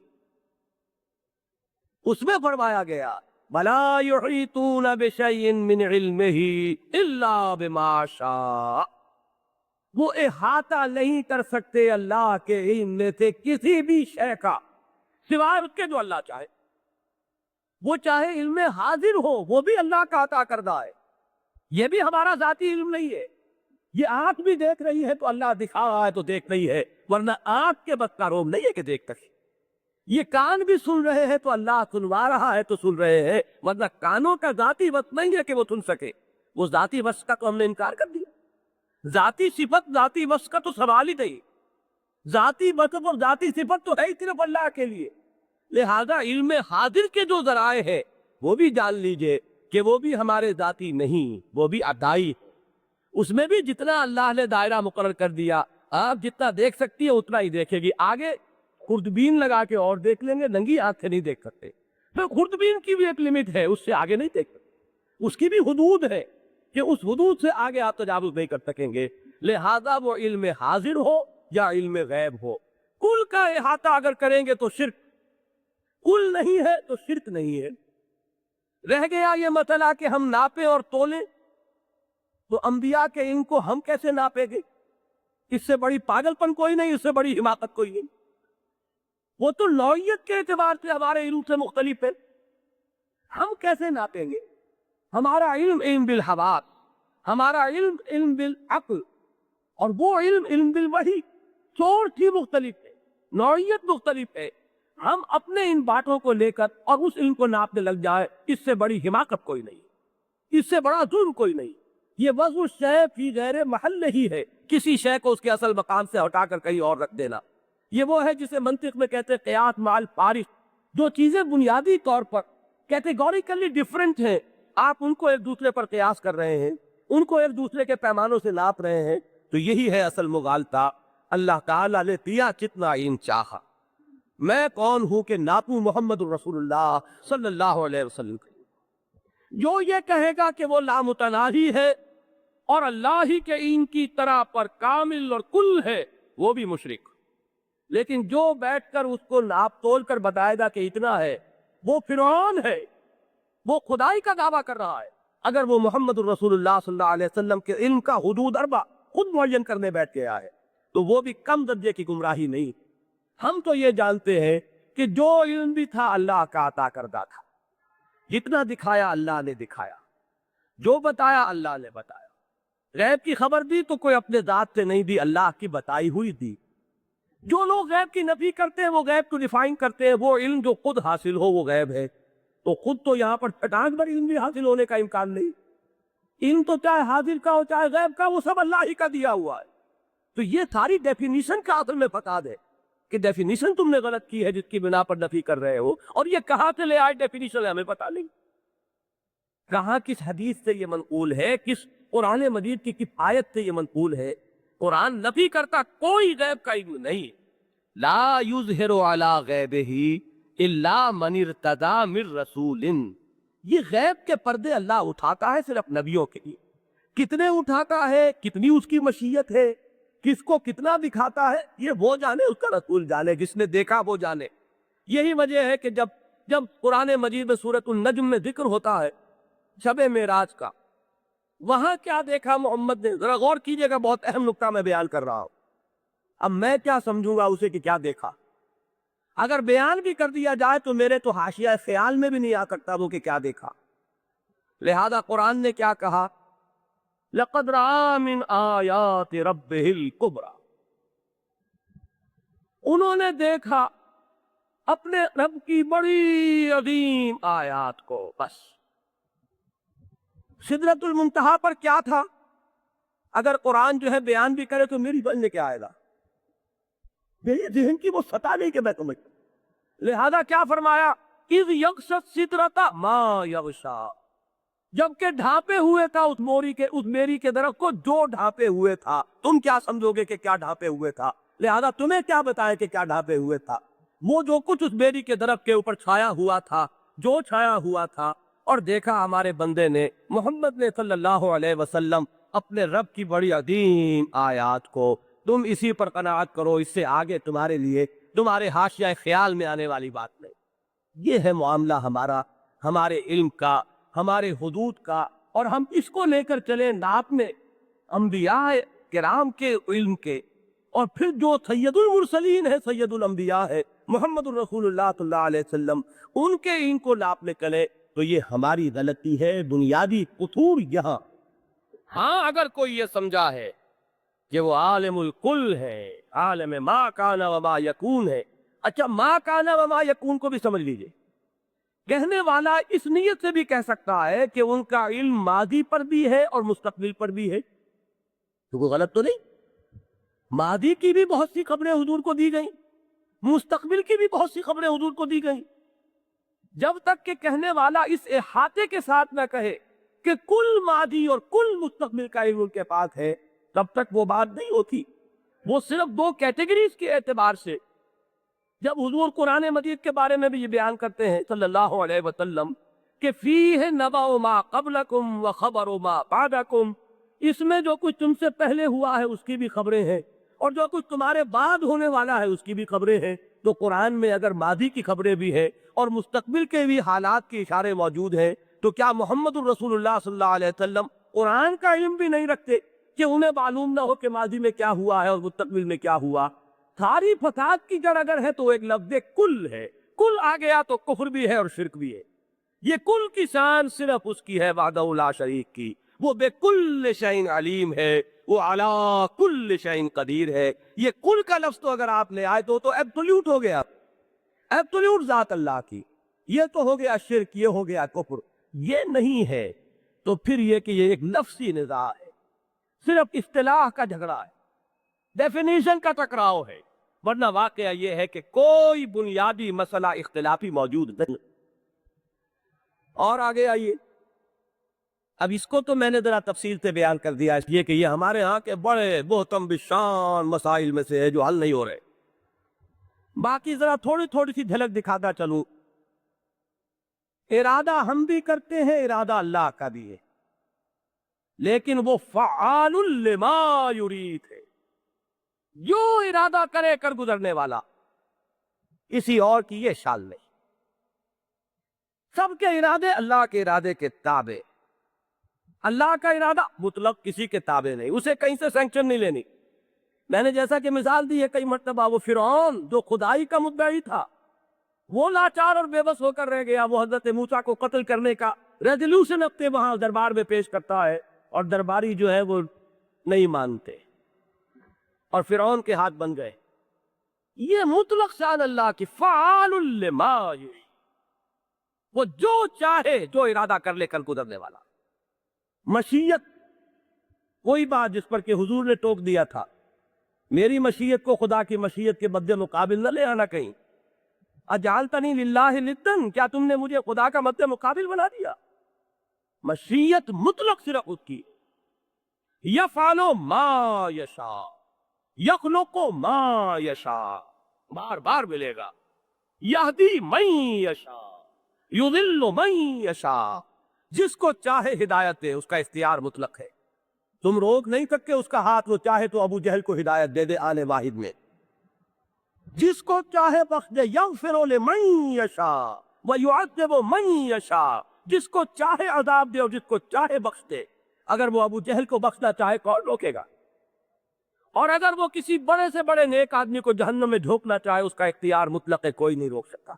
اس میں فرمایا گیا وَلَا يُحِيطُونَ بِشَيْءٍ مِّنْ عِلْمِهِ إِلَّا بِمَا شَاءَ، وہ احاطہ نہیں کر سکتے اللہ کے علم میں سے کسی بھی شے کا سوائے اس کے جو اللہ چاہے۔ وہ چاہے علم حاضر ہو، وہ بھی اللہ کا عطا کردہ ہے، یہ بھی ہمارا ذاتی علم نہیں ہے۔ یہ آنکھ بھی دیکھ رہی ہے تو اللہ دکھا رہا ہے تو دیکھ رہی ہے، ورنہ آنکھ کے بس کا روم نہیں ہے کہ دیکھ سکے۔ یہ کان بھی سن رہے ہیں تو اللہ سنوا رہا ہے تو سن رہے ہیں، ورنہ کانوں کا ذاتی وصف نہیں ہے کہ وہ سن سکے، وہ ذاتی وصف کا تو ہم نے انکار کر دیا۔ ذاتی صفت ذاتی وصف کا تو سوال ہی نہیں، ذاتی وصف اور ذاتی صفت تو ہے ہی صرف اللہ کے لیے۔ لہذا علم حاضر کے جو ذرائع ہے وہ بھی جان لیجئے کہ وہ بھی ہمارے ذاتی نہیں، وہ بھی عطائی ہے۔ اس میں بھی جتنا اللہ نے دائرہ مقرر کر دیا، آپ جتنا دیکھ سکتی ہے اتنا ہی دیکھے گی، آگے خوردبین لگا کے اور دیکھ لیں گے، ننگی آنکھ سے نہیں دیکھ سکتے۔ پھر خوردبین کی بھی ایک لمٹ ہے، اس سے آگے نہیں دیکھ سکتے، اس کی بھی حدود ہے کہ اس حدود سے آگے آپ تجاوز نہیں کر سکیں گے۔ لہذا وہ علم حاضر ہو یا علم غیب ہو، کل کا احاطہ اگر کریں گے تو شرک، کل نہیں ہے تو شرک نہیں ہے۔ رہ گیا یہ مسئلہ کہ ہم ناپیں اور تولیں، تو انبیاء کے علم کو ہم کیسے ناپیں گے؟ اس سے بڑی پاگل پن کوئی نہیں، اس سے بڑی حماقت کوئی نہیں۔ وہ تو نوعیت کے اعتبار سے ہمارے علم سے مختلف ہے، ہم کیسے ناپیں گے؟ ہمارا علم علم بالحواس، ہمارا علم علم بالعقل، اور وہ علم علم بالوحی، سورس ہی مختلف ہے، نوعیت مختلف ہے۔ ہم اپنے ان باتوں کو لے کر اور اس علم کو ناپنے لگ جائے، اس سے بڑی حماقت کوئی نہیں، اس سے بڑا ظلم کوئی نہیں۔ یہ وضع الشیء فی غیر محل ہی ہے، کسی شے کو اس کے اصل مقام سے ہٹا کر کہیں اور رکھ دینا۔ یہ وہ ہے جسے منطق میں کہتے ہیں قیاس مع الفارق، جو چیزیں بنیادی طور پر کیٹیگوریکلی ڈیفرنٹ ہیں، آپ ان کو ایک دوسرے پر قیاس کر رہے ہیں، ان کو ایک دوسرے کے پیمانوں سے ناپ رہے ہیں، تو یہی ہے اصل مغالطہ۔ اللہ تعالیٰ نے دیا جتنا علم چاہا، میں کون ہوں کہ ناپوں محمد الرسول اللہ صلی اللہ علیہ وسلم۔ جو یہ کہے گا کہ وہ لامتناہی ہے اور اللہ ہی کے علم کی طرح پر کامل اور کل ہے، وہ بھی مشرک۔ لیکن جو بیٹھ کر اس کو ناپ تول کر بتائے گا کہ اتنا ہے، وہ فرعون ہے، وہ خدائی کا دعویٰ کر رہا ہے۔ اگر وہ محمد الرسول اللہ صلی اللہ علیہ وسلم کے علم کا حدود اربع خود معین کرنے بیٹھ گیا ہے، تو وہ بھی کم درجے کی گمراہی نہیں۔ ہم تو یہ جانتے ہیں کہ جو علم بھی تھا اللہ کا عطا کردہ تھا، جتنا دکھایا اللہ نے دکھایا، جو بتایا اللہ نے بتایا۔ غیب کی خبر دی تو کوئی اپنے ذات سے نہیں دی، اللہ کی بتائی ہوئی دی۔ جو لوگ غیب کی نفی کرتے ہیں وہ غیب کو ڈیفائن کرتے ہیں، وہ علم جو خود حاصل ہو وہ غیب ہے، تو خود تو یہاں پر چٹان پر علم بھی حاصل ہونے کا امکان نہیں۔ علم تو چاہے حاضر کا ہو چاہے غیب کا، وہ سب اللہ ہی کا دیا ہوا ہے۔ تو یہ ساری ڈیفینیشن کا اصل میں فساد ہے کہ ڈیفینیشن تم نے غلط کی ہے جس کی بنا پر نفی کر رہے ہو، اور یہ کہاں سے لے آئے ڈیفینیشن ہمیں پتہ نہیں، کہاں کس حدیث سے یہ منقول ہے، کس قرآن مجید کی کس آیت سے یہ منقول ہے؟ قرآن نفی کرتا کوئی غیب کا علم نہیں، لا یظہر علی غیبہ الا من ارتضی من رسول، یہ غیب کے پردے اللہ اٹھاتا ہے صرف نبیوں کے لیے، کتنے اٹھاتا ہے، کتنی اس کی مشیت ہے، کس کو کتنا دکھاتا ہے، یہ وہ جانے، اس کا رسول جانے، جس نے دیکھا وہ جانے۔ یہی وجہ ہے کہ جب قرآن مجید میں سورۃ النجم میں ذکر ہوتا ہے شب معراج کا، وہاں کیا دیکھا محمد نے، ذرا غور کیجئے گا، بہت اہم نکتہ میں بیان کر رہا ہوں۔ اب میں کیا سمجھوں گا اسے کہ کیا دیکھا؟ اگر بیان بھی کر دیا جائے تو میرے تو حاشیہ خیال میں بھی نہیں آ سکتا وہ کہ کیا دیکھا۔ لہذا قرآن نے کیا کہا؟ لَقَدْ رَأَىٰ مِنْ آيَاتِ رَبِّهِ الْكُبْرَىٰ، انہوں نے دیکھا اپنے رب کی بڑی عظیم آیات کو، بس۔ سدرۃ المنتہا پر کیا تھا؟ اگر قرآن جو ہے بیان بھی کرے تو میری بن میں کیا آئے گا؟ میری ذہن کی وہ سطح نہیں کہ میں سمجھ۔ لہذا کیا فرمایا؟ اِذْ یغشی السدرۃ ما یغشی، جبکہ ڈھانپے ہوئے تھا اس میری کے درخت کو جو ڈھانپے ہوئے تھا۔ تم کیا سمجھو گے کہ کیا ڈھانپے ہوئے تھا؟ لہذا تمہیں کیا بتائے کہ کیا ڈھانپے ہوئے تھا؟ وہ جو کچھ اس میری کے درخت کے اوپر چھایا ہوا تھا، جو چھایا ہوا تھا، اور دیکھا ہمارے بندے نے، محمد نے صلی اللہ علیہ وسلم، اپنے رب کی بڑی عظیم آیات کو۔ تم اسی پر قناعت کرو، اس سے آگے تمہارے لیے تمہارے حاشیہ خیال میں آنے والی بات نہیں۔ یہ ہے معاملہ ہمارا، ہمارے علم کا، ہمارے حدود کا، اور ہم اس کو لے کر چلیں ناپنے انبیاء کرام کے علم کے، اور پھر جو سید المرسلین ہے، سید الانبیاء ہے، محمد الرسول اللہ صلی اللہ علیہ وسلم، ان کے علم کو ناپنے چلے تو یہ ہماری غلطی ہے، بنیادی قصور یہاں۔ ہاں اگر کوئی یہ سمجھا ہے کہ وہ عالم الکل ہے، عالم ما کان وما یکون ہے، اچھا ما کان وما یکون کو بھی سمجھ لیجئے۔ کہنے والا اس نیت سے بھی کہہ سکتا ہے کہ ان کا علم ماضی پر بھی ہے اور مستقبل پر بھی ہے، تو کوئی غلط تو نہیں؟ ماضی کی بھی بہت سی خبریں حضور کو دی گئیں، مستقبل کی بھی بہت سی خبریں حضور کو دی گئیں۔ جب تک کہ کہنے والا اس احاطے کے ساتھ نہ کہے کہ کل ماضی اور کل مستقبل کا علم ان کے پاس ہے، تب تک وہ بات نہیں ہوتی۔ وہ صرف دو کیٹیگریز کے اعتبار سے، جب حضور قرآن مجید کے بارے میں بھی یہ بیان کرتے ہیں صلی اللہ علیہ وسلم کہ فیہ نبأ ما قبلکم وخبر ما بعدکم، اس میں جو کچھ تم سے پہلے ہوا ہے اس کی بھی خبریں ہیں، اور جو کچھ تمہارے بعد ہونے والا ہے اس کی بھی خبریں ہیں۔ تو قرآن میں اگر ماضی کی خبریں بھی ہیں اور مستقبل کے بھی حالات کے اشارے موجود ہیں، تو کیا محمد الرسول اللہ صلی اللہ علیہ وسلم قرآن کا علم بھی نہیں رکھتے کہ انہیں معلوم نہ ہو کہ ماضی میں کیا ہوا ہے اور مستقبل میں کیا ہوا؟ ساری فساد کی جڑ اگر ہے تو ایک لفظ کل ہے، کل آ گیا تو کفر بھی ہے اور شرک بھی ہے۔ یہ کل کی شان صرف اس کی ہے وحدہ لا شریک کی، وہ بے کل شیء علیم ہے، وہ علی کل شیء قدیر ہے۔ یہ کل کا لفظ تو اگر آپ لے آئے تو ایبسولوٹ ہو گیا، ایبسولوٹ ذات اللہ کی، یہ تو ہو گیا شرک، یہ ہو گیا کفر۔ یہ نہیں ہے تو پھر یہ کہ یہ ایک لفظی نزاع ہے، صرف اصطلاح کا جھگڑا ہے، ڈیفینیشن کا ٹکراؤ ہے، ورنہ واقعہ یہ ہے کہ کوئی بنیادی مسئلہ اختلافی موجود نہیں۔ اور آگے آئیے، اب اس کو تو میں نے ذرا تفصیل سے بیان کر دیا، اس لیے کہ یہ ہمارے ہاں کے بڑے محتم بشان مسائل میں سے ہے جو حل نہیں ہو رہے۔ باقی ذرا تھوڑی تھوڑی سی جھلک دکھاتا چلوں۔ ارادہ ہم بھی کرتے ہیں، ارادہ اللہ کا بھی ہے، لیکن وہ فعال لما یرید ہے، جو ارادہ کرے کر گزرنے والا، کسی اور کی یہ شان نہیں۔ سب کے ارادے اللہ کے ارادے کے تابع، اللہ کا ارادہ مطلق کسی کے تابع نہیں، اسے کہیں سے سینکشن نہیں لینی۔ میں نے جیسا کہ مثال دی ہے کئی مرتبہ، وہ فرعون جو خدائی کا مدعی تھا، وہ لاچار اور بے بس ہو کر رہ گیا، وہ حضرت موسیٰ کو قتل کرنے کا ریزولوشن اپنے وہاں دربار میں پیش کرتا ہے، اور درباری جو ہے وہ نہیں مانتے، اور فرعون کے ہاتھ بن گئے۔ یہ مطلق شان اللہ کی، فعال لما یرید، وہ جو چاہے، جو ارادہ کر لے کر گزرنے والا۔ مشیت، کوئی بات جس پر کہ حضور نے ٹوک دیا تھا میری مشیت کو خدا کی مشیت کے مد مقابل نہ لے آنا کہیں. اجعلتنی للہ ندا، کیا تم نے مجھے خدا کا مد مقابل بنا دیا؟ مشیت مطلق صرف اس کی. یفعل ما یشاء، یخلق ما یشاء، بار بار ملے گا. یہدی من یشاء، یضل من یشاء، جس کو چاہے ہدایت دے، اس کا اختیار مطلق ہے. تم روک نہیں سکتے اس کا ہاتھ، وہ چاہے تو ابو جہل کو ہدایت دے دے آنے واحد میں. جس کو چاہے بخش دے. یغفر لمن یشاء ویعذب من یشاء، جس کو چاہے عذاب دے اور جس کو چاہے بخش دے. اگر وہ ابو جہل کو بخشنا چاہے کون روکے گا؟ اور اگر وہ کسی بڑے سے بڑے نیک آدمی کو جہنم میں جھونکنا چاہے، اس کا اختیار مطلق ہے، کوئی نہیں روک سکتا.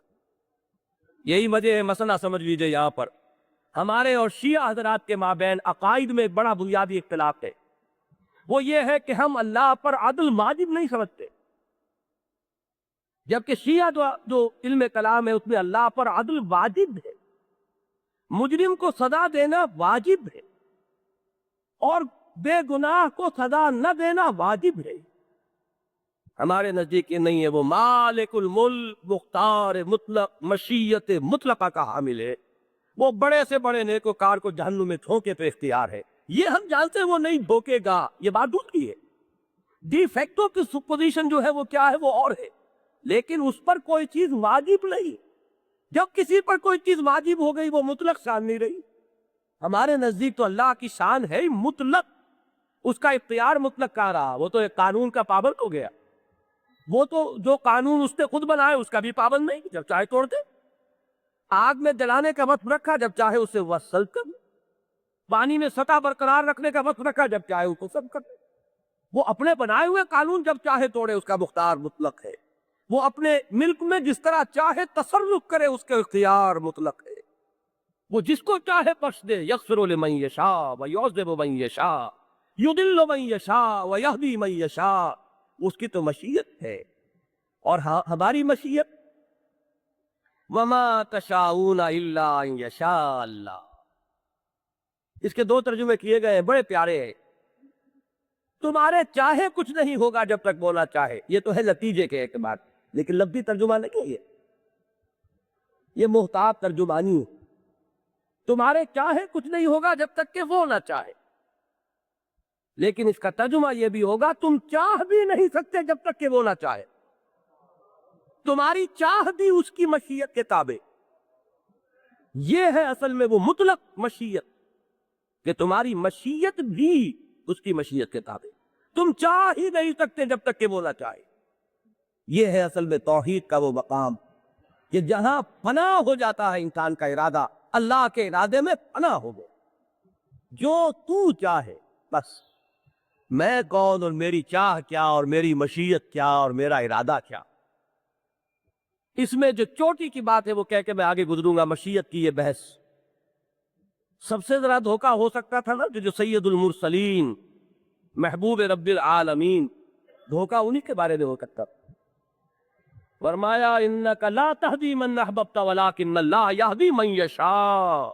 یہی وجہ ہے، مسئلہ سمجھ لیجئے یہاں پر ہمارے اور شیعہ حضرات کے مابین عقائد میں ایک بڑا بنیادی اختلاف ہے. وہ یہ ہے کہ ہم اللہ پر عدل واجب نہیں سمجھتے، جبکہ شیعہ جو علم کلام ہے اس میں اللہ پر عدل واجب ہے. مجرم کو سزا دینا واجب ہے اور بے گناہ کو سزا نہ دینا واجب ہے. ہمارے نزدیک یہ نہیں ہے. وہ مالک الملک، مختار مطلق، مشیت مطلقہ کا حامل ہے. وہ بڑے سے بڑے نیکوکار کو جہنم میں جھونکے پہ اختیار ہے. یہ ہم جانتے ہیں وہ نہیں دھوکے گا، یہ بات دوسری ہے. ڈی فیکٹو کی سپوزیشن جو ہے وہ کیا ہے، وہ اور ہے، لیکن اس پر کوئی چیز واجب نہیں. جب کسی پر کوئی چیز واجب ہو گئی وہ مطلق شان نہیں رہی. ہمارے نزدیک تو اللہ کی شان ہے مطلق، اس کا اختیار مطلق کہاں رہا؟ وہ تو ایک قانون کا پابند ہو گیا. وہ تو جو قانون اس نے خود بنائے اس کا بھی پابند نہیں، جب چاہے توڑ دے. آگ میں جلانے کا وقت رکھا، جب چاہے اسے وصل کر. پانی میں سطح برقرار رکھنے کا وقت رکھا، جب چاہے اس کو سب کر. وہ اپنے بنائے ہوئے قانون جب چاہے توڑے، اس کا مختار مطلق ہے. وہ اپنے ملک میں جس طرح چاہے تصرف کرے، اس کا اختیار مطلق ہے. وہ جس کو چاہے بخش دے. یغفر لمن یشاء ویعذب من یشاء، یضل من یشاء ویہدی من یشاء. اس کی تو مشیت ہے، اور ہماری مشیت وما تشاءون الا ان یشاء اللہ. اس کے دو ترجمے کیے گئے ہیں، بڑے پیارے ہیں. تمہارے چاہے کچھ نہیں ہوگا جب تک مولا چاہے. یہ تو ہے نتیجے کے اعتبار، لیکن لفظی ترجمہ نہیں ہے، یہ محتاط ترجمانی ہے. تمہارے چاہے کچھ نہیں ہوگا جب تک کہ وہ نہ چاہے. لیکن اس کا ترجمہ یہ بھی ہوگا تم چاہ بھی نہیں سکتے جب تک کہ وہ نہ چاہے. تمہاری چاہ بھی اس کی مشیت کے تابع. یہ ہے اصل میں وہ مطلق مشیت، کہ تمہاری مشیت بھی اس کی مشیت کے تابع. تم چاہ ہی نہیں سکتے جب تک کہ وہ نہ چاہے. یہ ہے اصل میں توحید کا وہ مقام کہ جہاں فنا ہو جاتا ہے انسان کا ارادہ، اللہ کے ارادے میں فنا ہو گئے. جو تو چاہے، بس میں کون اور میری چاہ کیا اور میری مشیت کیا اور میرا ارادہ کیا. اس میں جو چوٹی کی بات ہے وہ کہہ کے میں آگے گزروں گا. مشیت کی یہ بحث سب سے ذرا دھوکہ ہو سکتا تھا نا، جو سید المرسلین محبوب رب العالمین، دھوکہ انہی کے بارے میں ہو سکتا. فرمایا انک لا تہدی من احببت ولکن اللہ یہدی من یشاء.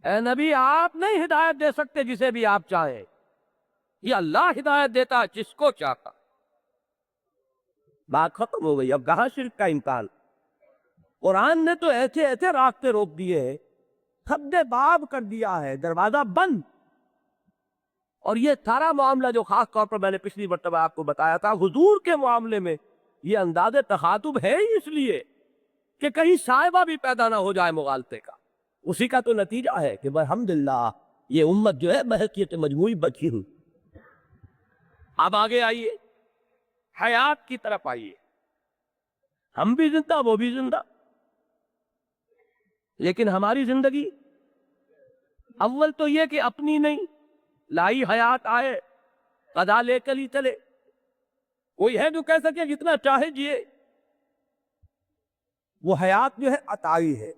اے نبی، آپ نہیں ہدایت دے سکتے جسے بھی آپ چاہیں، یہ اللہ ہدایت دیتا جس کو چاہتا. بات ختم ہو گئی. اب کہاں شرک کا امکان؟ قرآن نے تو ایسے ایسے راستے روک دیے ہیں، حد باب کر دیا ہے، دروازہ بند. اور یہ سارا معاملہ جو خاص طور پر میں نے پچھلی مرتبہ آپ کو بتایا تھا، حضور کے معاملے میں یہ انداز تخاطب ہے ہی اس لیے کہ کہیں شائبہ بھی پیدا نہ ہو جائے مغالطے کا. اسی کا تو نتیجہ ہے کہ الحمدللہ یہ امت جو ہے بحثیت مجموعی بچی ہوئی. اب آگے آئیے، حیات کی طرف آئیے. ہم بھی زندہ، وہ بھی زندہ، لیکن ہماری زندگی اول تو یہ کہ اپنی نہیں، لائی حیات آئے قضا لے کر ہی چلے. کوئی ہے جو کہہ سکے جتنا چاہے جیے؟ وہ حیات جو ہے عطائی ہے.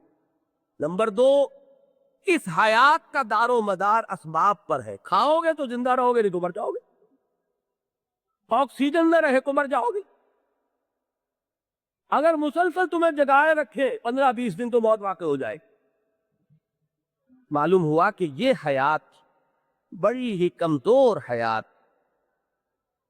نمبر دو، اس حیات کا دار و مدار اسباب پر ہے. کھاؤ گے تو زندہ رہو گے، نہیں تو مر جاؤ گے. آکسیجن نہ رہے تو مر جاؤ گے. اگر مسلسل تمہیں جگائے رکھے 15-20 دن تو موت واقع ہو جائے. معلوم ہوا کہ یہ حیات بڑی ہی کمزور حیات،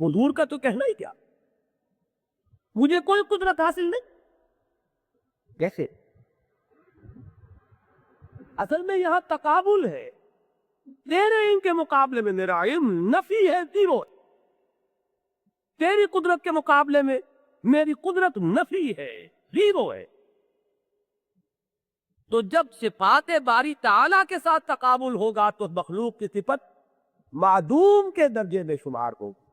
حضور کا تو کہنا ہی کیا، مجھے کوئی قدرت حاصل نہیں. کیسے؟ اصل میں یہاں تقابل ہے. تیرے علم کے مقابلے میں میرا علم نفی ہے، زیرو. تیری قدرت کے مقابلے میں میری قدرت نفی ہے، زیرو ہے. تو جب صفات باری تعالیٰ کے ساتھ تقابل ہوگا تو مخلوق کی صفت معدوم کے درجے میں شمار ہوگی.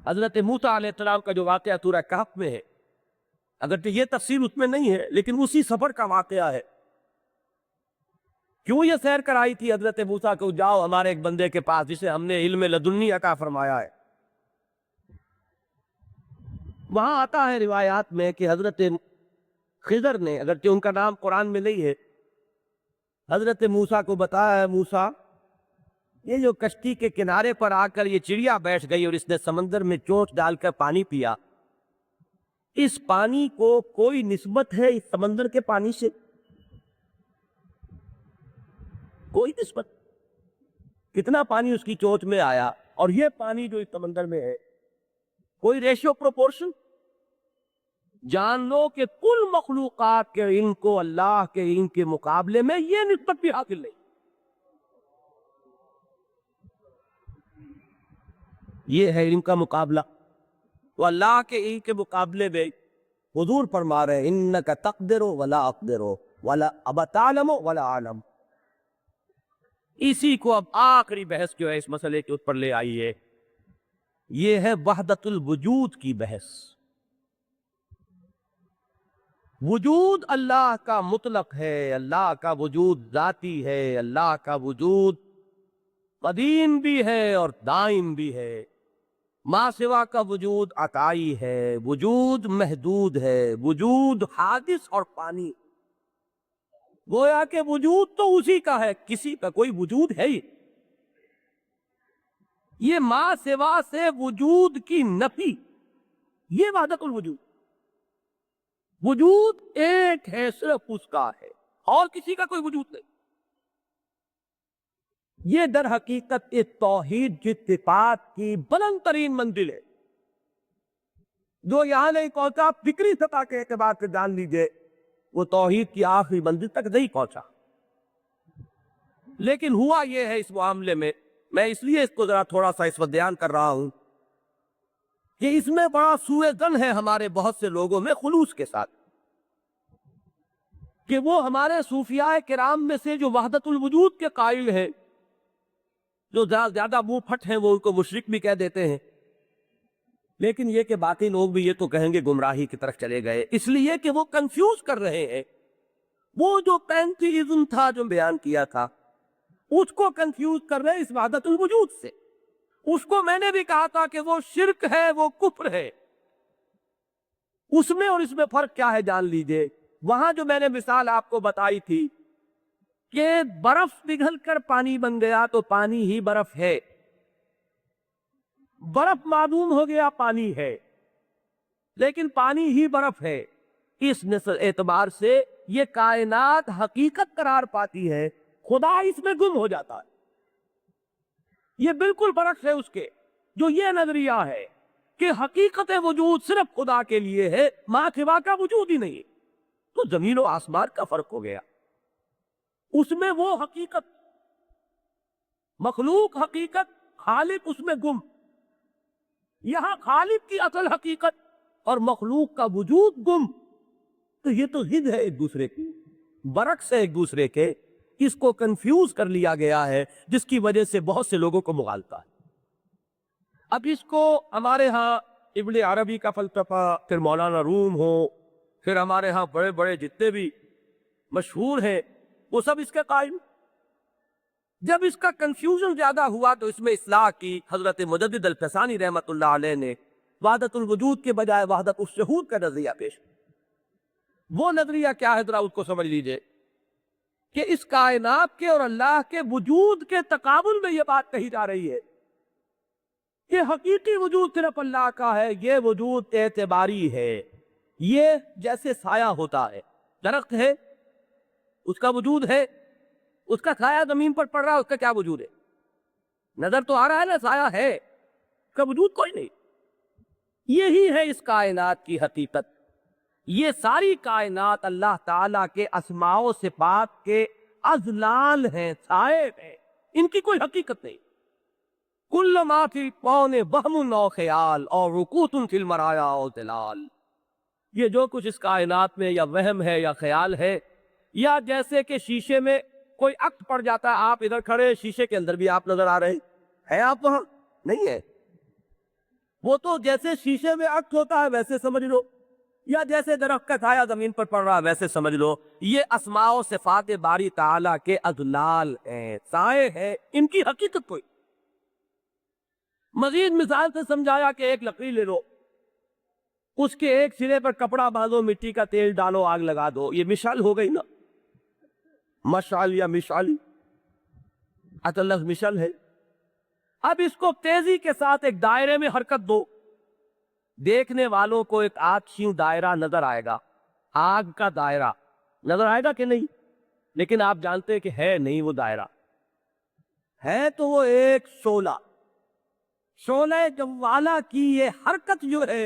حضرت موسیٰ علیہ السلام کا جو واقعہ سورہ کہف میں ہے، اگرچہ یہ تفصیل اس میں نہیں ہے لیکن اسی سفر کا واقعہ ہے. کیوں یہ سیر کرائی تھی حضرت موسیٰ کو، جاؤ ہمارے ایک بندے کے پاس جسے ہم نے علم لدنی عطا فرمایا ہے. وہاں آتا ہے روایات میں کہ حضرت خضر نے، اگرچہ ان کا نام قرآن میں نہیں ہے، حضرت موسیٰ کو بتایا ہے موسیٰ یہ جو کشتی کے کنارے پر آ کر یہ چڑیا بیٹھ گئی اور اس نے سمندر میں چونچ ڈال کر پانی پیا، اس پانی کو کوئی نسبت ہے اس سمندر کے پانی سے؟ کوئی نسبت. کتنا پانی اس کی چونچ میں آیا اور یہ پانی جو اس سمندر میں ہے، کوئی ریشیو پروپورشن؟ جان لو کہ کل مخلوقات کے علم کو اللہ کے علم کے مقابلے میں یہ نسبت بھی حاصل نہیں. یہ ہے علم کا مقابلہ. تو اللہ کے علم کے مقابلے میں حضور فرما رہے انک تقدر ولا اقدر ولا اب تعلم ولا عالم. اسی کو اب آخری بحث جو ہے اس مسئلے کے اوپر لے آئیے، یہ ہے وحدت الوجود کی بحث. وجود اللہ کا مطلق ہے، اللہ کا وجود ذاتی ہے، اللہ کا وجود قدیم بھی ہے اور دائم بھی ہے. ما سوا کا وجود عطائی ہے، وجود محدود ہے، وجود حادث اور فانی. گویا کہ وجود تو اسی کا ہے، کسی کا کوئی وجود ہے ہی. یہ ما سوا سے وجود کی نفی، یہ وحدت الوجود. وجود ایک ہے، صرف اس کا ہے اور کسی کا کوئی وجود نہیں. یہ در حقیقت اس توحید کی صفات کی بلند ترین منزل ہے جو یہاں نہیں پہنچا. فکری سطح کے اعتبار سے جان لیجئے وہ توحید کی آخری منزل تک نہیں پہنچا. لیکن ہوا یہ ہے اس معاملے میں اس لیے اس کو ذرا تھوڑا سا اس وقت بیان کر رہا ہوں کہ اس میں بڑا سوء ظن ہے ہمارے بہت سے لوگوں میں خلوص کے ساتھ کہ وہ ہمارے صوفیاء کرام میں سے جو وحدت الوجود کے قائل ہیں، جو زیادہ منہ پھٹ ہیں، وہ ان کو مشرک بھی کہہ دیتے ہیں. لیکن یہ کہ باقی لوگ بھی یہ تو کہیں گے گمراہی کی طرف چلے گئے، اس لیے کہ وہ کنفیوز کر رہے ہیں. وہ جو پینتھیزم تھا جو بیان کیا تھا اس کو کنفیوز کر رہے ہیں اس وحدت الوجود سے. اس کو میں نے بھی کہا تھا کہ وہ شرک ہے، وہ کفر ہے. اس میں اور اس میں فرق کیا ہے جان لیجئے. وہاں جو میں نے مثال آپ کو بتائی تھی کہ برف پگھل کر پانی بن گیا تو پانی ہی برف ہے، برف معدوم ہو گیا پانی ہے، لیکن پانی ہی برف ہے. اس اعتبار سے یہ کائنات حقیقت قرار پاتی ہے، خدا اس میں گم ہو جاتا ہے. یہ بالکل برعکس ہے اس کے جو یہ نظریہ ہے کہ حقیقت وجود صرف خدا کے لیے ہے، ما سوا کا وجود ہی نہیں. تو زمین و آسمان کا فرق ہو گیا. اس میں وہ حقیقت، مخلوق حقیقت، خالق اس میں گم. یہاں خالق کی اصل حقیقت اور مخلوق کا وجود گم. تو یہ تو ضد ہے ایک دوسرے کی، برعکس ہے ایک دوسرے کے. اس کو کنفیوز کر لیا گیا ہے جس کی وجہ سے بہت سے لوگوں کو مغالطہ ہے. اب اس کو ہمارے ہاں ابن عربی کا فلسفہ، پھر مولانا روم ہو، پھر ہمارے ہاں بڑے بڑے جتنے بھی مشہور ہیں وہ سب اس کے قائل. جب اس کا کنفیوژن زیادہ ہوا تو اس میں اصلاح کی. حضرت مجدد الفسانی رحمت اللہ علیہ نے وحدت الوجود کے بجائے وحدت الشہود کا نظریہ پیش. وہ نظریہ کیا ہے ذرا اس کو سمجھ لیجئے کہ اس کائنات کے اور اللہ کے وجود کے تقابل میں یہ بات کہی جا رہی ہے کہ حقیقی وجود صرف اللہ کا ہے. یہ وجود اعتباری ہے. یہ جیسے سایہ ہوتا ہے، درخت ہے اس کا وجود ہے، اس کا سایہ زمین پر پڑ رہا ہے، اس کا کیا وجود ہے؟ نظر تو آ رہا ہے نا، سایہ ہے، اس کا وجود کوئی نہیں۔ یہی ہے اس کائنات کی حقیقت۔ یہ ساری کائنات اللہ تعالیٰ کے اسماء و صفات کے اضلال ہیں، سائے ہیں، ان کی کوئی حقیقت نہیں۔ کل ما فی الکون وہم و خیال اور رکوت فی المرایا و ظلال، یہ جو کچھ اس کائنات میں یا وہم ہے یا خیال ہے، یا جیسے کہ شیشے میں کوئی عکس پڑ جاتا ہے، آپ ادھر کھڑے، شیشے کے اندر بھی آپ نظر آ رہے ہیں آپ وہاں نہیں ہے، وہ تو جیسے شیشے میں عکس ہوتا ہے ویسے سمجھ لو، یا جیسے درخت کا سایہ زمین پر پڑ رہا ہے ویسے سمجھ لو۔ یہ اسماء و صفات باری تعالیٰ کے اضلال ہیں، سائے ہیں، ان کی حقیقت کوئی۔ مزید مثال سے سمجھایا کہ ایک لکڑی لے لو، اس کے ایک سرے پر کپڑا باندھو، مٹی کا تیل ڈالو، آگ لگا دو، یہ مشعل ہو گئی نا، مشعل یا مشعل، اصل لفظ مشعل ہے۔ اب اس کو تیزی کے ساتھ ایک دائرے میں حرکت دو، دیکھنے والوں کو ایک آتشی دائرہ نظر آئے گا، آگ کا دائرہ نظر آئے گا کہ نہیں؟ لیکن آپ جانتے ہیں کہ ہے نہیں وہ دائرہ، ہے تو وہ ایک شعلہ، شعلہ جوالا کی یہ حرکت جو ہے،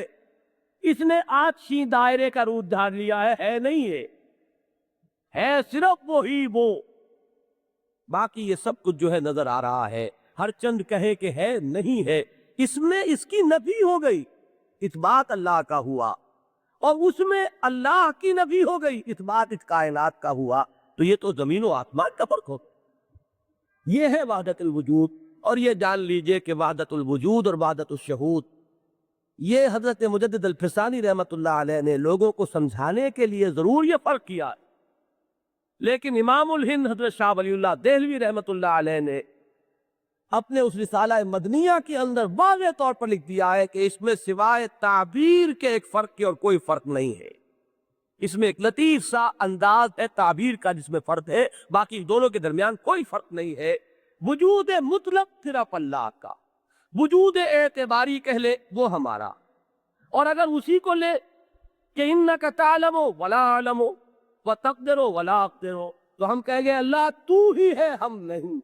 اس نے آتشی دائرے کا روپ دھار لیا ہے نہیں ہے صرف وہی وہ، باقی یہ سب کچھ جو ہے نظر آ رہا ہے، ہر چند کہے کہ ہے نہیں ہے، اس میں اس کی نفی ہو گئی، اثبات اللہ کا ہوا، اور اس میں اللہ کی نفی ہو گئی، اثبات اس کائنات کا ہوا، تو یہ تو زمین و آسمان کا فرق ہو۔ یہ ہے وحدت الوجود، اور یہ جان لیجئے کہ وحدت الوجود اور وحدت الشہود، یہ حضرت مجدد الفسانی رحمت اللہ علیہ نے لوگوں کو سمجھانے کے لیے ضرور یہ فرق کیا ہے، لیکن امام الہند حضرت شاہ ولی اللہ دہلوی رحمت اللہ علیہ نے اپنے اس رسالہ مدنیہ کے اندر واضح طور پر لکھ دیا ہے کہ اس میں سوائے تعبیر کے ایک فرق کے اور کوئی فرق نہیں ہے، اس میں ایک لطیف سا انداز ہے تعبیر کا جس میں فرق ہے، باقی دونوں کے درمیان کوئی فرق نہیں ہے۔ وجود مطلق صرف اللہ کا، وجود اعتباری کہہ لے وہ ہمارا، اور اگر اسی کو لے کہ انک تعلم ولا اعلم وتقدر ولا اقدر، تو ہم کہیں گے اللہ تو ہی ہے، ہم نہیں،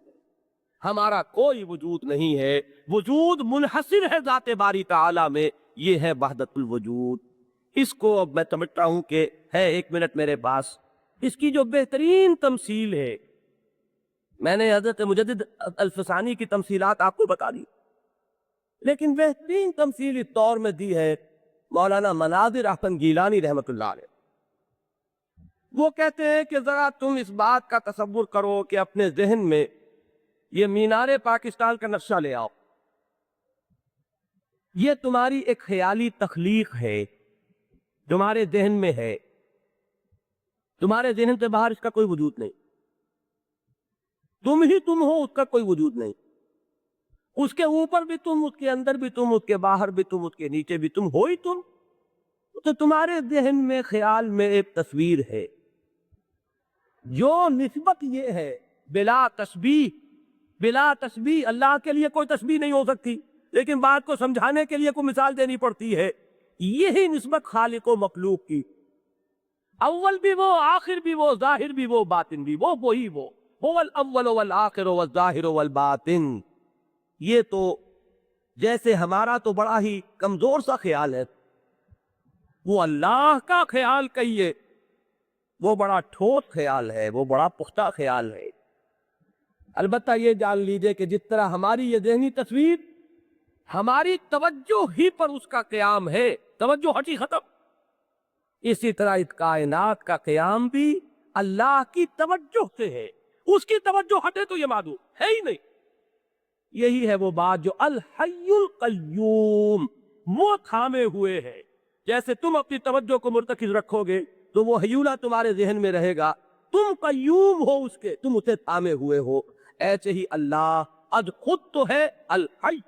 ہمارا کوئی وجود نہیں ہے، وجود منحصر ہے ذات باری تعالیٰ میں، یہ ہے وحدت الوجود۔ اس کو اب میں سمجھتا ہوں کہ ہے 1 منٹ میرے پاس، اس کی جو بہترین تمثیل ہے، میں نے حضرت مجدد الفسانی کی تمثیلات آپ کو بتا دی، لیکن بہترین تمثیل اس طور میں دی ہے مولانا مناظر احسن گیلانی رحمت اللہ علیہ۔ وہ کہتے ہیں کہ ذرا تم اس بات کا تصور کرو کہ اپنے ذہن میں یہ مینار پاکستان کا نقشہ لے آؤ، یہ تمہاری ایک خیالی تخلیق ہے، تمہارے ذہن میں ہے، تمہارے ذہن سے باہر اس کا کوئی وجود نہیں، تم ہی تم ہو، اس کا کوئی وجود نہیں، اس کے اوپر بھی تم، اس کے اندر بھی تم، اس کے باہر بھی تم، اس کے نیچے بھی تم، ہو ہی تم، تو تمہارے ذہن میں خیال میں ایک تصویر ہے، جو نسبت یہ ہے بلا تشبیہ، بلا تشبیہ، اللہ کے لیے کوئی تشبیہ نہیں ہو سکتی، لیکن بات کو سمجھانے کے لیے کوئی مثال دینی پڑتی ہے، یہی نسبت خالق و مخلوق کی، اول بھی وہ، آخر بھی وہ، ظاہر بھی وہ، باطن بھی وہ، وہی وہ، هو الاول والآخر والظاہر والباطن۔ یہ تو جیسے ہمارا تو بڑا ہی کمزور سا خیال ہے، وہ اللہ کا خیال کہیے وہ بڑا ٹھوس خیال ہے، وہ بڑا پختہ خیال ہے۔ البتہ یہ جان لیجئے کہ جس طرح ہماری یہ ذہنی تصویر ہماری توجہ ہی پر اس کا قیام ہے، توجہ ہٹی ختم، اسی طرح اس کائنات کا قیام بھی اللہ کی توجہ سے ہے، اس کی توجہ ہٹے تو یہ معدوم ہے ہی نہیں۔ یہی ہے وہ بات جو الحی القیوم، وہ تھامے ہوئے ہے، جیسے تم اپنی توجہ کو مرتکز رکھو گے تو وہ حیولہ تمہارے ذہن میں رہے گا، تم قیوم ہو اس کے، تم اسے تھامے ہوئے ہو، ایسے ہی اللہ از خود تو ہے الحی،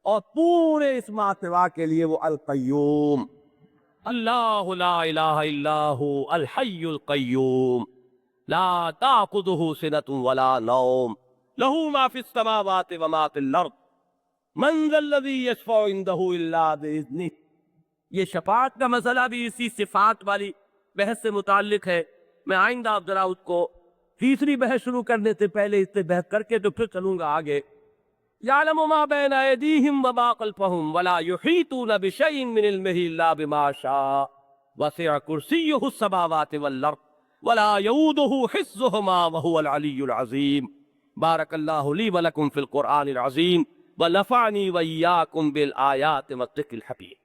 اور پورے اسما سوا کے لیے وہ القیوم، اللہ لا الہ الا ہو الحی القیوم لا تأخذہ سنۃ ولا نوم لہ ما فی السماوات وما فی الارض من ذا الذی یشفع عندہ الا بإذنہ۔ یہ شفاعت کا مسئلہ بھی اسی صفات والی بحث سے متعلق ہے، میں آئندہ اب ذرا اس کو تیسری بحث شروع کرنے سے پہلے اس سے بحث کر کے تو پھر چلوں گا آگے، يعلم ما بين أيديهم وما خلفهم ولا يحيطون بشيء من علمه إلا بما شاء وسع كرسيه السماوات والأرض ولا يؤوده حفظهما وهو العلي العظيم. بارك الله لي ولكم في القرآن العظيم ونفعني وإياكم بالآيات والذكر الحكيم.